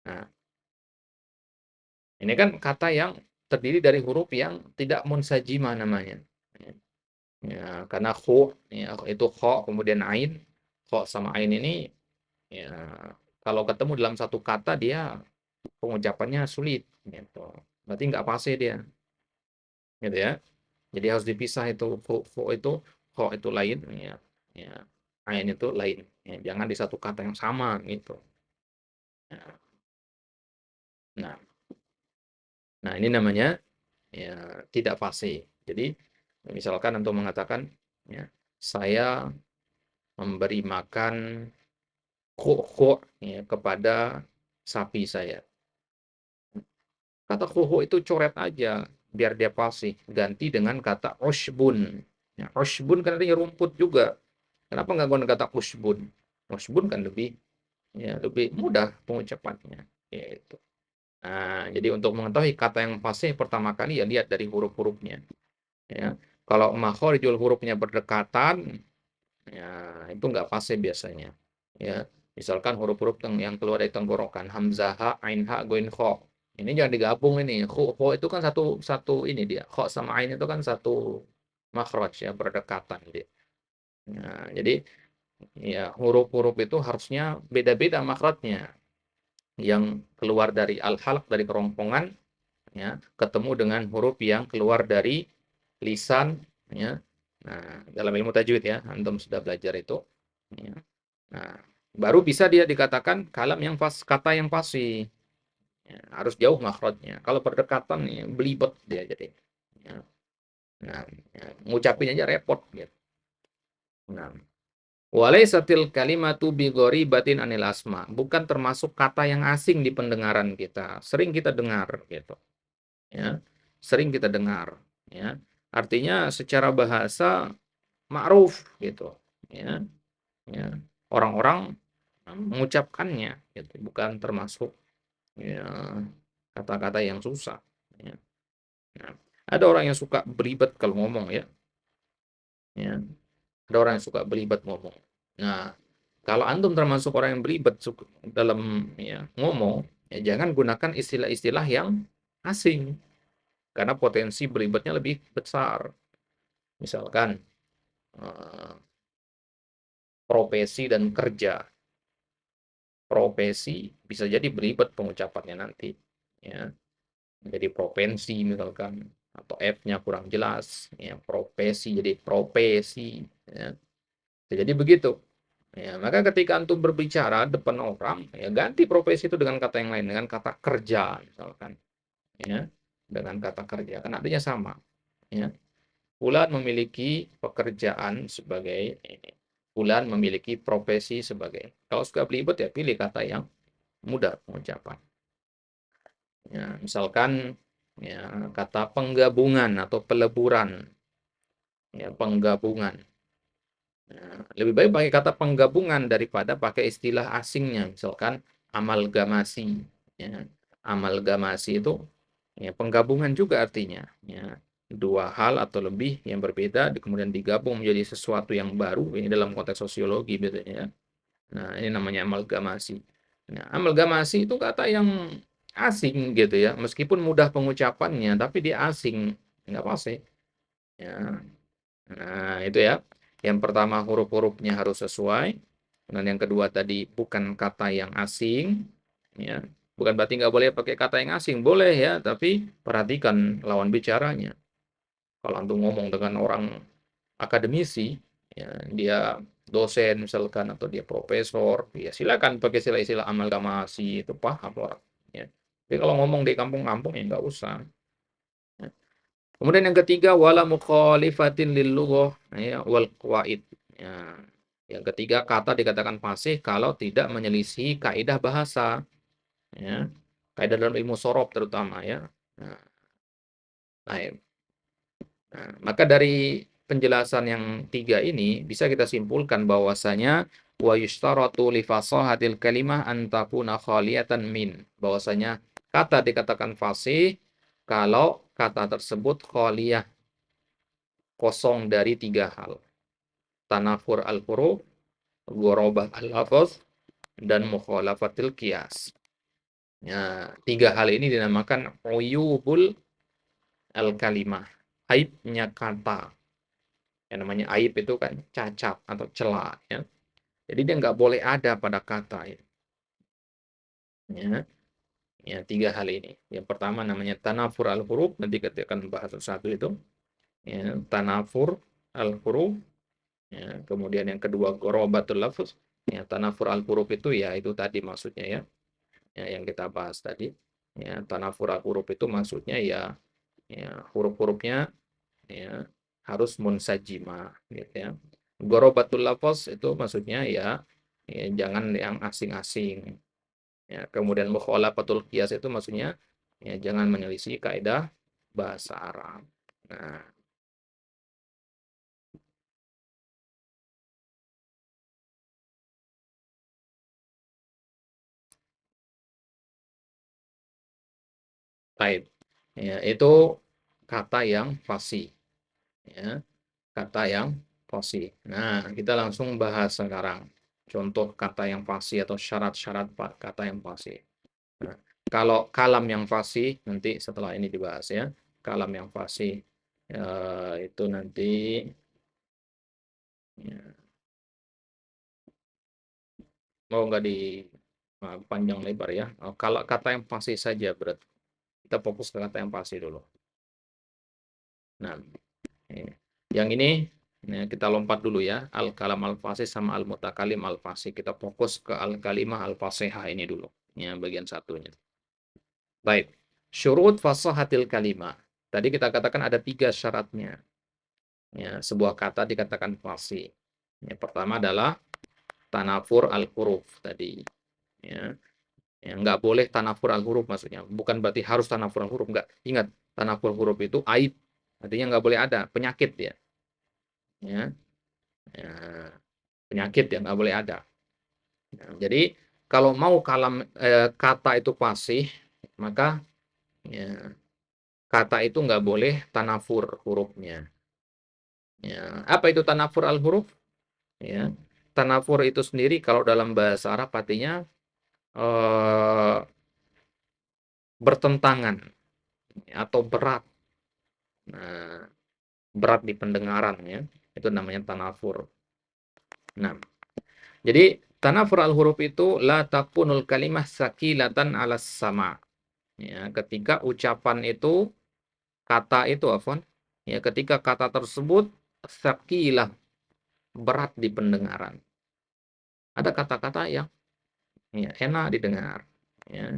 Nah, ini kan kata yang terdiri dari huruf yang tidak munsajimah namanya. Ya, ya, karena ya, itu kho kemudian ain, kho sama ain ini ya kalau ketemu dalam satu kata dia pengucapannya sulit gitu. Berarti nggak fasih dia, gitu ya. Jadi harus dipisah itu itu itu lain ya. Ya. Ain itu lain. Ya, jangan di satu kata yang sama gitu. Ya. Nah, nah ini namanya ya tidak fasih. Jadi misalkan untuk mengatakan ya saya memberi makan ya, kepada sapi saya. Kata itu coret aja biar dia fasih. Ganti dengan kata ushbun. Ya, ushbun kan artinya rumput juga. Kenapa nggak gunakan kata ushbun? Ushbun kan lebih ya lebih mudah pengucapannya. Gitu. Nah, jadi untuk mengetahui kata yang fasih pertama kali ya lihat dari huruf-hurufnya. Ya. Kalau makhorijul hurufnya berdekatan, ya itu nggak fasih biasanya. Ya, misalkan huruf-huruf yang keluar dari tenggorokan, hamzah, ha, ain, ha, goin, kho. Ini jangan digabung ini. Kho itu kan satu satu ini dia. Kho sama ain itu kan satu makhraj ya, berdekatan dia. Nah, jadi ya huruf-huruf itu harusnya beda-beda makhrajnya. Yang keluar dari al-halq dari kerongkongan ya, ketemu dengan huruf yang keluar dari lisan ya. Nah, dalam ilmu tajwid ya, antum sudah belajar itu. Ya. Nah, baru bisa dia dikatakan kalam yang kata yang fasih. Ya, harus jauh makhrajnya. Kalau berdekatan ya, belibet dia jadi. Ya. Nah, ya, ngucapin aja repot gitu. Nah, walaisatil kalimatu bi ghoribatin anil asma. Bukan termasuk kata yang asing di pendengaran kita. Sering kita dengar gitu. Ya. Sering kita dengar, ya. Artinya secara bahasa ma'ruf gitu, ya. Ya. Orang-orang mengucapkannya gitu, bukan termasuk ya kata-kata yang susah, ya. Nah, ada orang yang suka belibet kalau ngomong ya. Ya. Ada orang yang suka belibet ngomong. Nah, Kalau antum termasuk orang yang belibet dalam ya, ngomong, ya jangan gunakan istilah-istilah yang asing, karena potensi belibetnya lebih besar. Misalkan eh, profesi dan kerja. Profesi bisa jadi belibet pengucapannya nanti. Ya, jadi propensi misalkan, atau F-nya kurang jelas. Ya, profesi jadi profesi. Ya. Jadi begitu. Ya, maka ketika antum berbicara depan orang, ya ganti profesi itu dengan kata yang lain, dengan kata kerja misalkan, ya, dengan kata kerja, kan artinya sama, ya. Fulan memiliki pekerjaan sebagai ini. Fulan memiliki profesi sebagai. Kalau suka belibet ya pilih kata yang mudah pengucapan. Ya, misalkan ya kata penggabungan atau peleburan, ya penggabungan. Lebih baik pakai kata penggabungan daripada pakai istilah asingnya, misalkan amalgamasi. Ya. Amalgamasi itu ya penggabungan juga artinya. Ya. Dua hal atau lebih yang berbeda kemudian digabung menjadi sesuatu yang baru. Ini dalam konteks sosiologi biasanya. Ya. Nah, ini namanya amalgamasi. Nah, amalgamasi itu kata yang asing gitu ya. Meskipun mudah pengucapannya, tapi dia asing. Nggak pasti. Ya. Nah, itu ya. Yang pertama huruf-hurufnya harus sesuai. Dan yang kedua tadi bukan kata yang asing. Ya. Bukan berarti nggak boleh pakai kata yang asing. Boleh ya, tapi perhatikan lawan bicaranya. Kalau antum ngomong dengan orang akademisi, ya, dia dosen misalkan, atau dia profesor, ya silakan pakai istilah-istilah amalgamasi, itu paham orang. Ya. Tapi kalau ngomong di kampung-kampung ya nggak usah. Kemudian yang ketiga wala mukhalifatin lil lughah ya wal qawaid. Ya. Yang ketiga kata dikatakan fasih kalau tidak menyelisih kaidah bahasa, ya. Kaidah dalam ilmu sorob terutama ya. Nah, baik. Nah, maka dari penjelasan yang tiga ini bisa kita simpulkan bahwasanya wa yushtaratu li fasahatil kalimah an takuna khaliyatan min. Bahwasanya kata dikatakan fasih kalau kata tersebut khaliyah, kosong dari tiga hal. Tanafur al-huruf, ghorobah al-lafaz, dan mukhalafatil qiyas. Ya, tiga hal ini dinamakan uyubul al-kalimah. Aibnya kata. Yang namanya aib itu kan cacat atau celah. Ya. Jadi dia nggak boleh ada pada kata. Ya. Ya, tiga hal ini. Yang pertama namanya tanafur al-huruf. Nanti kita akan bahas satu itu. Ya, tanafur al-huruf. Ya, kemudian yang kedua gorobatul lafaz. Ya, tanafur al-huruf itu ya itu tadi maksudnya ya. Ya, yang kita bahas tadi. Ya, tanafur al-huruf itu maksudnya ya, ya huruf-hurufnya ya harus munsajimah gitu ya. Gorobatul lafaz itu maksudnya ya, ya jangan yang asing-asing. Ya, kemudian mukhalafatul qiyas itu maksudnya ya jangan menyelisih kaidah bahasa Arab. Nah, baik. Ya, itu kata yang fasih. Ya, kata yang fasih. Nah, kita langsung bahas sekarang. Contoh kata yang fasih atau syarat-syarat kata yang fasih. Nah, kalau kalam yang fasih nanti setelah ini dibahas ya. Kalam yang fasih itu nanti ya, mau nggak di panjang lebar ya. Oh, kalau kata yang fasih saja berarti kita fokus ke kata yang fasih dulu. Nah, ini. Yang ini kita lompat dulu ya. Al-kalam al-fasih sama al-mutakalim al-fasih. Kita fokus ke al-kalimah al-fasihah ini dulu. Ya, bagian satunya. Baik. Syurut fasahatil kalimah. Tadi kita katakan ada tiga syaratnya. Ya, sebuah kata dikatakan fasih. Yang pertama adalah tanafur al-huruf tadi. Ya, ya nggak boleh tanafur al-huruf maksudnya. Bukan berarti harus tanafur al-huruf. Nggak. Ingat, tanafur huruf itu aib. Artinya nggak boleh ada. Penyakit ya. Ya, ya penyakit ya nggak boleh ada. Ya, jadi kalau mau kata itu fasih, maka ya, kata itu nggak boleh tanafur hurufnya. Ya, apa itu tanafur al-huruf? Ya, tanafur itu sendiri kalau dalam bahasa Arab artinya bertentangan atau berat. Nah, berat di pendengaran ya. Itu namanya tanafur. Nah, jadi tanafur al-huruf itu la takunul kalimah sakilatan 'alas sama. Ya, ketika ucapan itu kata itu afwan, ya ketika kata tersebut sakilah berat di pendengaran. Ada kata-kata yang ya, enak didengar. Ya.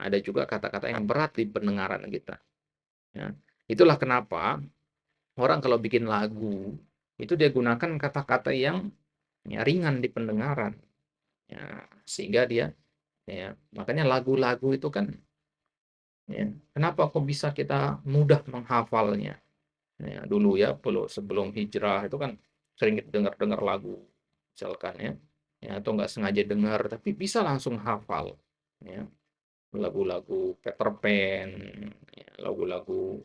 Ada juga kata-kata yang berat di pendengaran kita. Ya. Itulah kenapa orang kalau bikin lagu itu dia gunakan kata-kata yang ya, ringan di pendengaran. Ya, sehingga dia ya, makanya lagu-lagu itu kan ya, kenapa kok bisa kita mudah menghafalnya? Ya, dulu ya, sebelum hijrah itu kan sering dengar-dengar lagu misalkan ya. Ya, atau nggak sengaja dengar tapi bisa langsung hafal. Ya, lagu-lagu Peter Pan, ya, lagu-lagu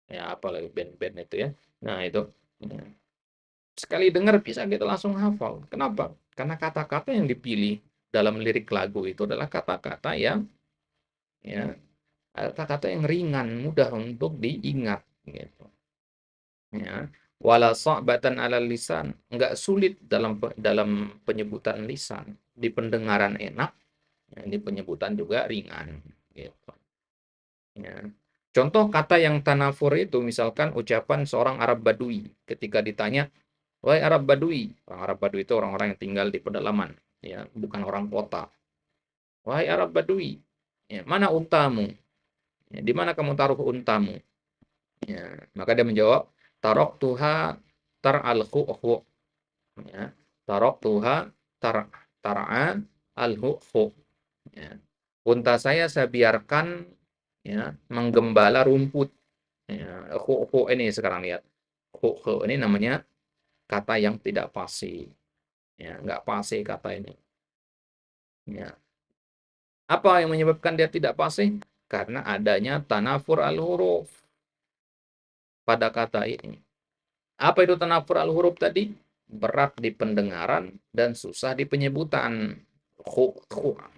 ya apalagi band-band itu ya. Nah, itu ya. Sekali dengar bisa kita langsung hafal. Kenapa? Karena kata-kata yang dipilih dalam lirik lagu itu adalah kata-kata yang ya kata-kata yang ringan, mudah untuk diingat gitu. Ya. Wala sa'batan 'alal lisan, enggak sulit dalam penyebutan lisan. Di pendengaran enak, ya, di penyebutan juga ringan gitu. Ya. Contoh kata yang tanafur itu misalkan ucapan seorang Arab Badui ketika ditanya, "Wahai Arab Badui." Orang Arab Badui itu orang-orang yang tinggal di pedalaman, ya, bukan orang kota. "Wahai Arab Badui, ya, mana untamu? Ya, di mana kamu taruh untamu?" Ya, maka dia menjawab, "Taraktuha tar'al khu'khu." Ya, taraktuha tar'a al-khu'khu. Ya. Unta saya biarkan ya menggembala rumput. Ya, khu'khu ini sekarang lihat. Khu'khu ini namanya kata yang tidak fasih. Ya, nggak fasih kata ini. Ya. Apa yang menyebabkan dia tidak fasih? Karena adanya tanafur al-huruf pada kata ini. Apa itu tanafur al-huruf tadi? Berat di pendengaran dan susah di penyebutan.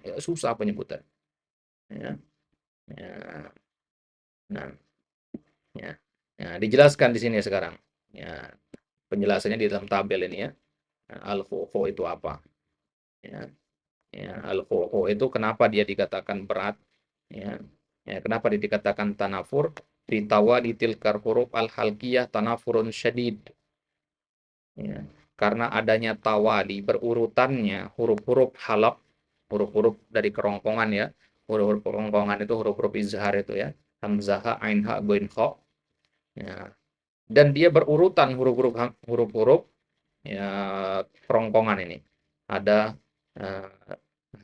Ya, susah penyebutan. Ya, ya. Nah, ya. Ya, dijelaskan di sini sekarang. Ya, penjelasannya di dalam tabel ini ya. Al-khu'khu itu apa? Ya, ya, al-khu'khu itu kenapa dia dikatakan berat? Ya, ya kenapa dia dikatakan tanafur? Ditawali tilkar huruf al-halqiyah tanafurun syadid. Ya, karena adanya tawali berurutannya huruf-huruf halaq, huruf-huruf dari kerongkongan ya. Huruf-huruf kerongkongan itu huruf-huruf izhar itu ya. Hamzah, ain, ha, ghain, kha. Ya. Dan dia berurutan huruf-huruf ya kerongkongan ini. Ada eh,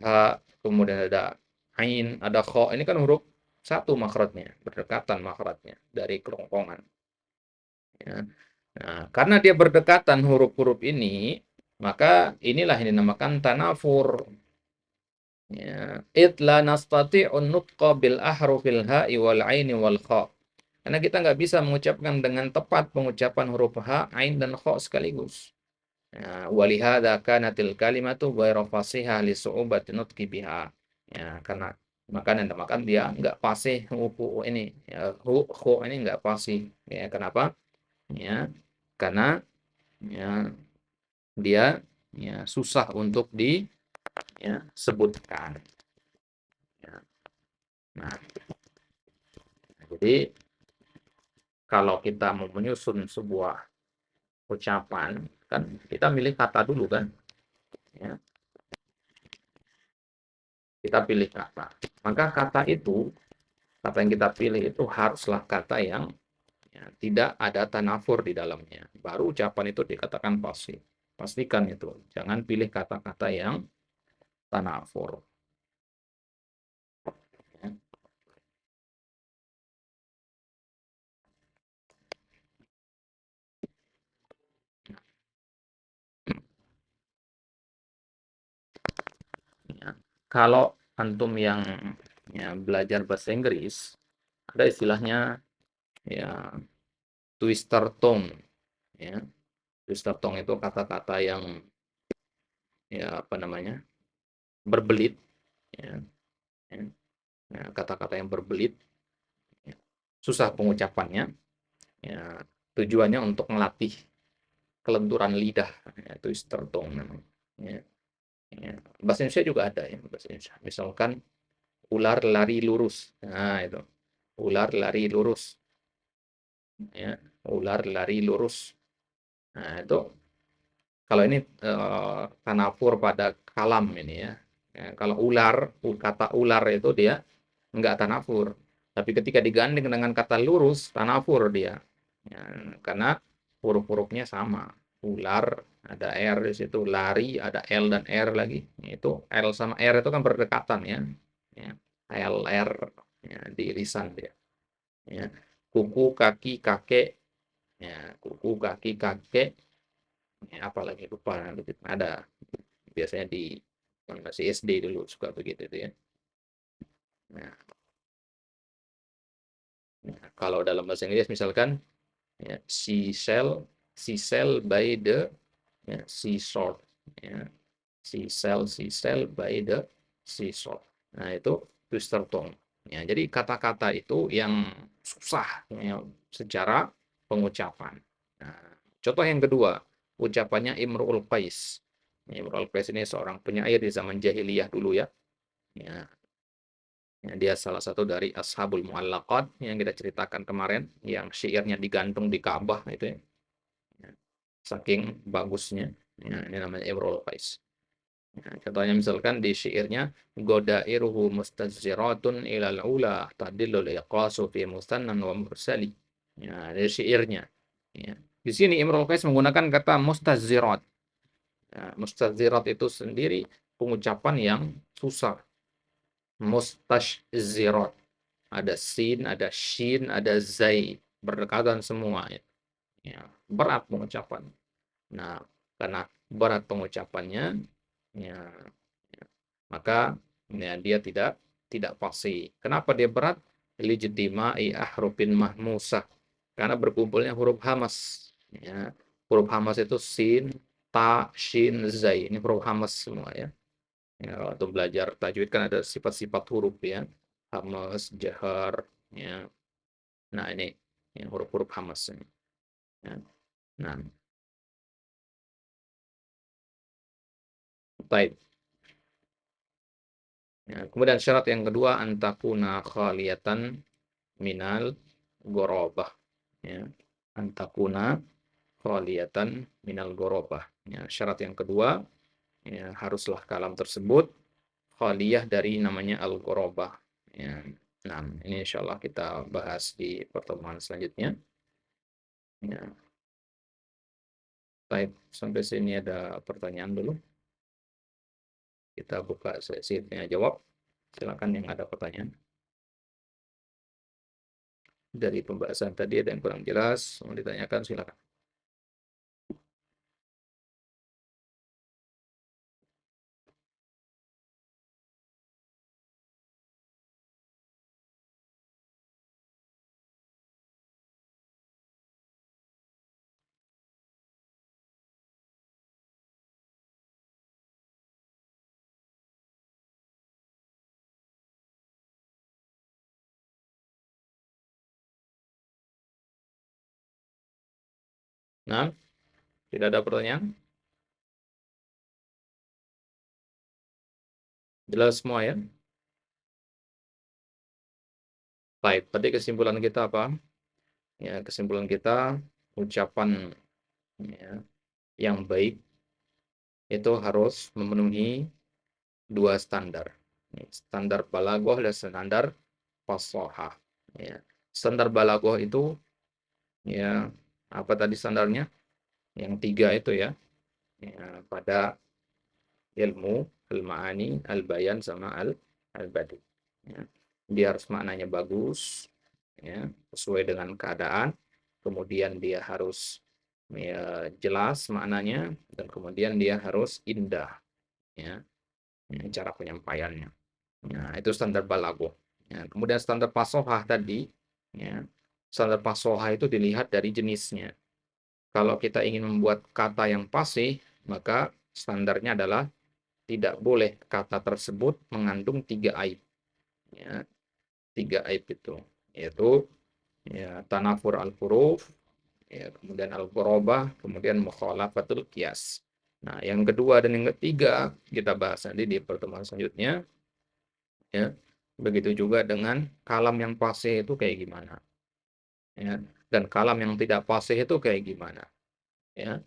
ha, kemudian ada ain, ada kha. Ini kan huruf satu makhrajnya, berdekatan makhrajnya dari kerongkongan. Ya. Nah, karena dia berdekatan huruf-huruf ini, maka inilah yang dinamakan tanafur. Ya. Id la nastati'un nutqa bil ahrufil ha'i wal aini wal kha. Karena kita nggak bisa mengucapkan dengan tepat pengucapan huruf ha, ain, dan kha sekaligus. Ya, walihada kanatil kalimatu ghairu fasihah li su'ubati nutqi biha. Ya, karena makan dia nggak fasih hu ini ya, hu ini nggak fasih. Ya, kenapa? Ya, karena ya dia ya susah untuk disebutkan. Ya. Nah, jadi kalau kita mau menyusun sebuah ucapan, kan kita milih kata dulu kan. Ya, kita pilih kata. Maka kata yang kita pilih itu haruslah kata yang ya, tidak ada tanafur di dalamnya. Baru ucapan itu dikatakan fasih. Pastikan itu. Jangan pilih kata-kata yang tanafur. Ya. Ya. Kalau antum yang ya, belajar bahasa Inggris, ada istilahnya ya twister tone. Ya. Twister tone itu kata-kata yang ya apa namanya, berbelit, ya, ya. Nah, kata-kata yang berbelit, ya, susah pengucapannya, ya, tujuannya untuk melatih kelenturan lidah, ya, itu istertong namanya. Ya, ya. Bahasa Indonesia juga ada ya, bahasa Indonesia. Misalkan ular lari lurus. Nah, itu. Ular lari lurus, ya. Ular lari lurus. Nah, itu kalau ini tanafur pada kalam ini ya. Ya, kalau ular, kata ular itu dia enggak tanafur. Tapi ketika digandeng dengan kata lurus, tanafur dia. Ya, karena huruf-hurufnya sama. Ular, ada R di situ, lari, ada L dan R lagi. Itu L sama R itu kan berdekatan ya. Ya, L, R, ya, di irisan dia. Ya. Kuku, kaki, kakek, ya, kuku, kaki, kakek, ya, apalagi lupa nanti ada biasanya di masih SD dulu suka begitu itu ya. Nah, kalau dalam bahasa Inggris misalkan ya, she sell by the ya, seashore ya, she sell by the seashore. Nah, itu twister tone. Ya, jadi kata-kata itu yang susah ya, secara pengucapan. Nah, contoh yang kedua, ucapannya Imrul Qais. Imrul Qais ini seorang penyair di zaman jahiliyah dulu ya. Ya, ya, dia salah satu dari Ashabul Mu'allaqat yang kita ceritakan kemarin, yang syairnya digantung di Ka'bah itu ya. Ya, saking bagusnya. Ya, ini namanya Imrul Qais. Ya, contohnya misalkan di syairnya godairuhu mustazziratun ilal ula tadillul iqasu fi mustannan wa mursali. Ya, dari syairnya. Ya. Di sini Imrul Qais menggunakan kata mustazzirat. Ya, mustazzirat itu sendiri pengucapan yang susah. Mustazzirat. Ada sin, ada shin, ada zai. Berdekatan semua. Ya, berat pengucapan. Nah, karena berat pengucapannya, ya, ya, maka ya, dia tidak pasti. Kenapa dia berat? Lijtima'i ahrufin mahmusah. Karena berkumpulnya huruf hamas. Ya. Huruf hamas itu sin, ta, shin, zai. Ini huruf hamas semua ya. Ya, waktu belajar tajwid kan ada sifat-sifat huruf ya. Hamas, jahar, ya. Nah, ini ya, huruf-huruf hamas ini. Ya. Nah, baik. Ya, kemudian syarat yang kedua antakuna khaliyatan minal gorobah. Ya, antakuna khaliyatan minal gorobah. Ya, syarat yang kedua ya, haruslah kalam tersebut khaliyah dari namanya al-gorobah. Ya, nah, ini insya Allah kita bahas di pertemuan selanjutnya. Ya, baik, sampai sini ada pertanyaan dulu. Kita buka sesi tanya jawab. Silakan yang ada pertanyaan. Dari pembahasan tadi ada yang kurang jelas, mau ditanyakan silakan. Nah, tidak ada pertanyaan? Jelas semua ya? Baik, tadi kesimpulan kita apa? Ya, kesimpulan kita ucapan ya, yang baik itu harus memenuhi dua standar. Standar balaghah dan standar fashahah. Ya. Standar balaghah itu ya apa tadi standarnya? Yang tiga itu ya. Ya, pada ilmu, al-ma'ani, al-bayan sama al-badi. Ya. Dia harus maknanya bagus, ya, sesuai dengan keadaan. Kemudian dia harus ya, jelas maknanya dan kemudian dia harus indah, ya, cara penyampaiannya. Nah, itu standar balaghah. Ya, kemudian standar fasohah tadi, ya, standar fasohah itu dilihat dari jenisnya. Kalau kita ingin membuat kata yang fasih, maka standarnya adalah tidak boleh kata tersebut mengandung 3 aib. Ya, 3 aib itu, yaitu ya tanafur al-huruf, ya, kemudian al-ghurabah, kemudian mukhalafatul qiyas. Nah, yang kedua dan yang ketiga kita bahas nanti di pertemuan selanjutnya, ya. Begitu juga dengan kalam yang fasih itu kayak gimana, ya. Dan kalam yang tidak fasih itu kayak gimana, ya.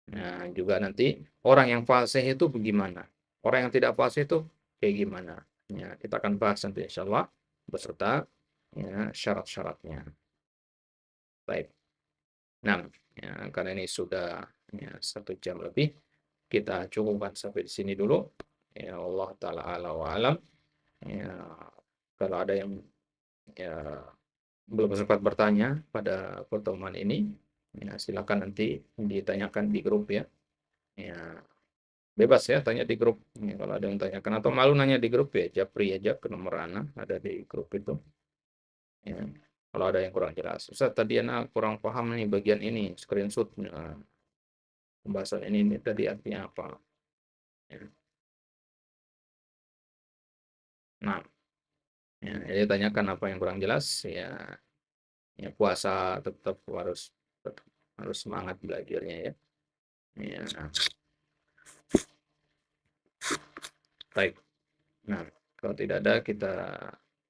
Nah, juga nanti orang yang fasih itu bagaimana? Orang yang tidak fasih itu kayak gimana? Ya, kita akan bahas nanti insyaallah beserta ya, syarat-syaratnya. Baik. Nah, ya, karena ini sudah ya, 1 jam lebih, kita cukupkan sampai di sini dulu. Ya Allah Ta'ala ala wa alam. Ya, kalau ada yang ya, belum sempat bertanya pada pertemuan ini, ya, silakan nanti ditanyakan di grup ya. Ya, bebas ya tanya di grup. Ya, kalau ada yang tanyakan atau malu nanya di grup ya, japri aja ke nomor Ana, ada di grup itu. Ya. Kalau ada yang kurang jelas. Ustaz, tadi Ana kurang paham nih bagian ini, screenshot. Pembahasan ini tadi artinya apa? Ya. Nah, ya, jadi tanyakan apa yang kurang jelas ya. Ya puasa tetap harus semangat belajarnya ya. Ya, baik. Nah, kalau tidak ada kita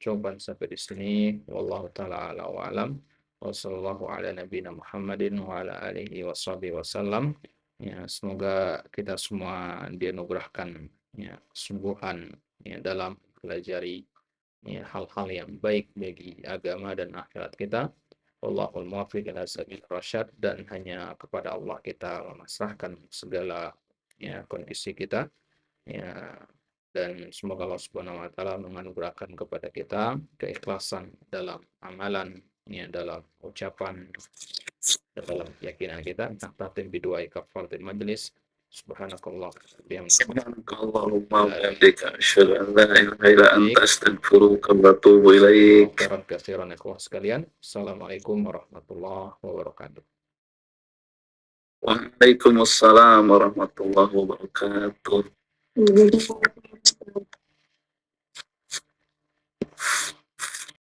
coba sampai di sini. Wallahu taala ala wa alam. Wassallallahu ala nabiyina Muhammadin wa ala alihi washabihi wasallam. Ya, semoga kita semua dianugerahkan ya kesungguhan ya dalam pelajari ya, hal-hal yang baik bagi agama dan akhirat kita. Wallahul muwaffiq ila sabil rasyad, dan hanya kepada Allah kita memasrahkan segala ya kondisi kita ya, dan semoga Allah Subhanahu wa taala menganugerahkan kepada kita keikhlasan dalam amalan ya, dalam ucapan, dalam keyakinan kita. Nahtatim biduai kafaratil majlis. Subhanakallah Subhanakallahumma wa bihamdika asyhadu an la ilaha illa anta astaghfiruka wa atubu ilaik. khairan katsiran ikhwah sekalian. Assalamualaikum warahmatullahi wabarakatuh. Waalaikumsalam warahmatullahi wabarakatuh.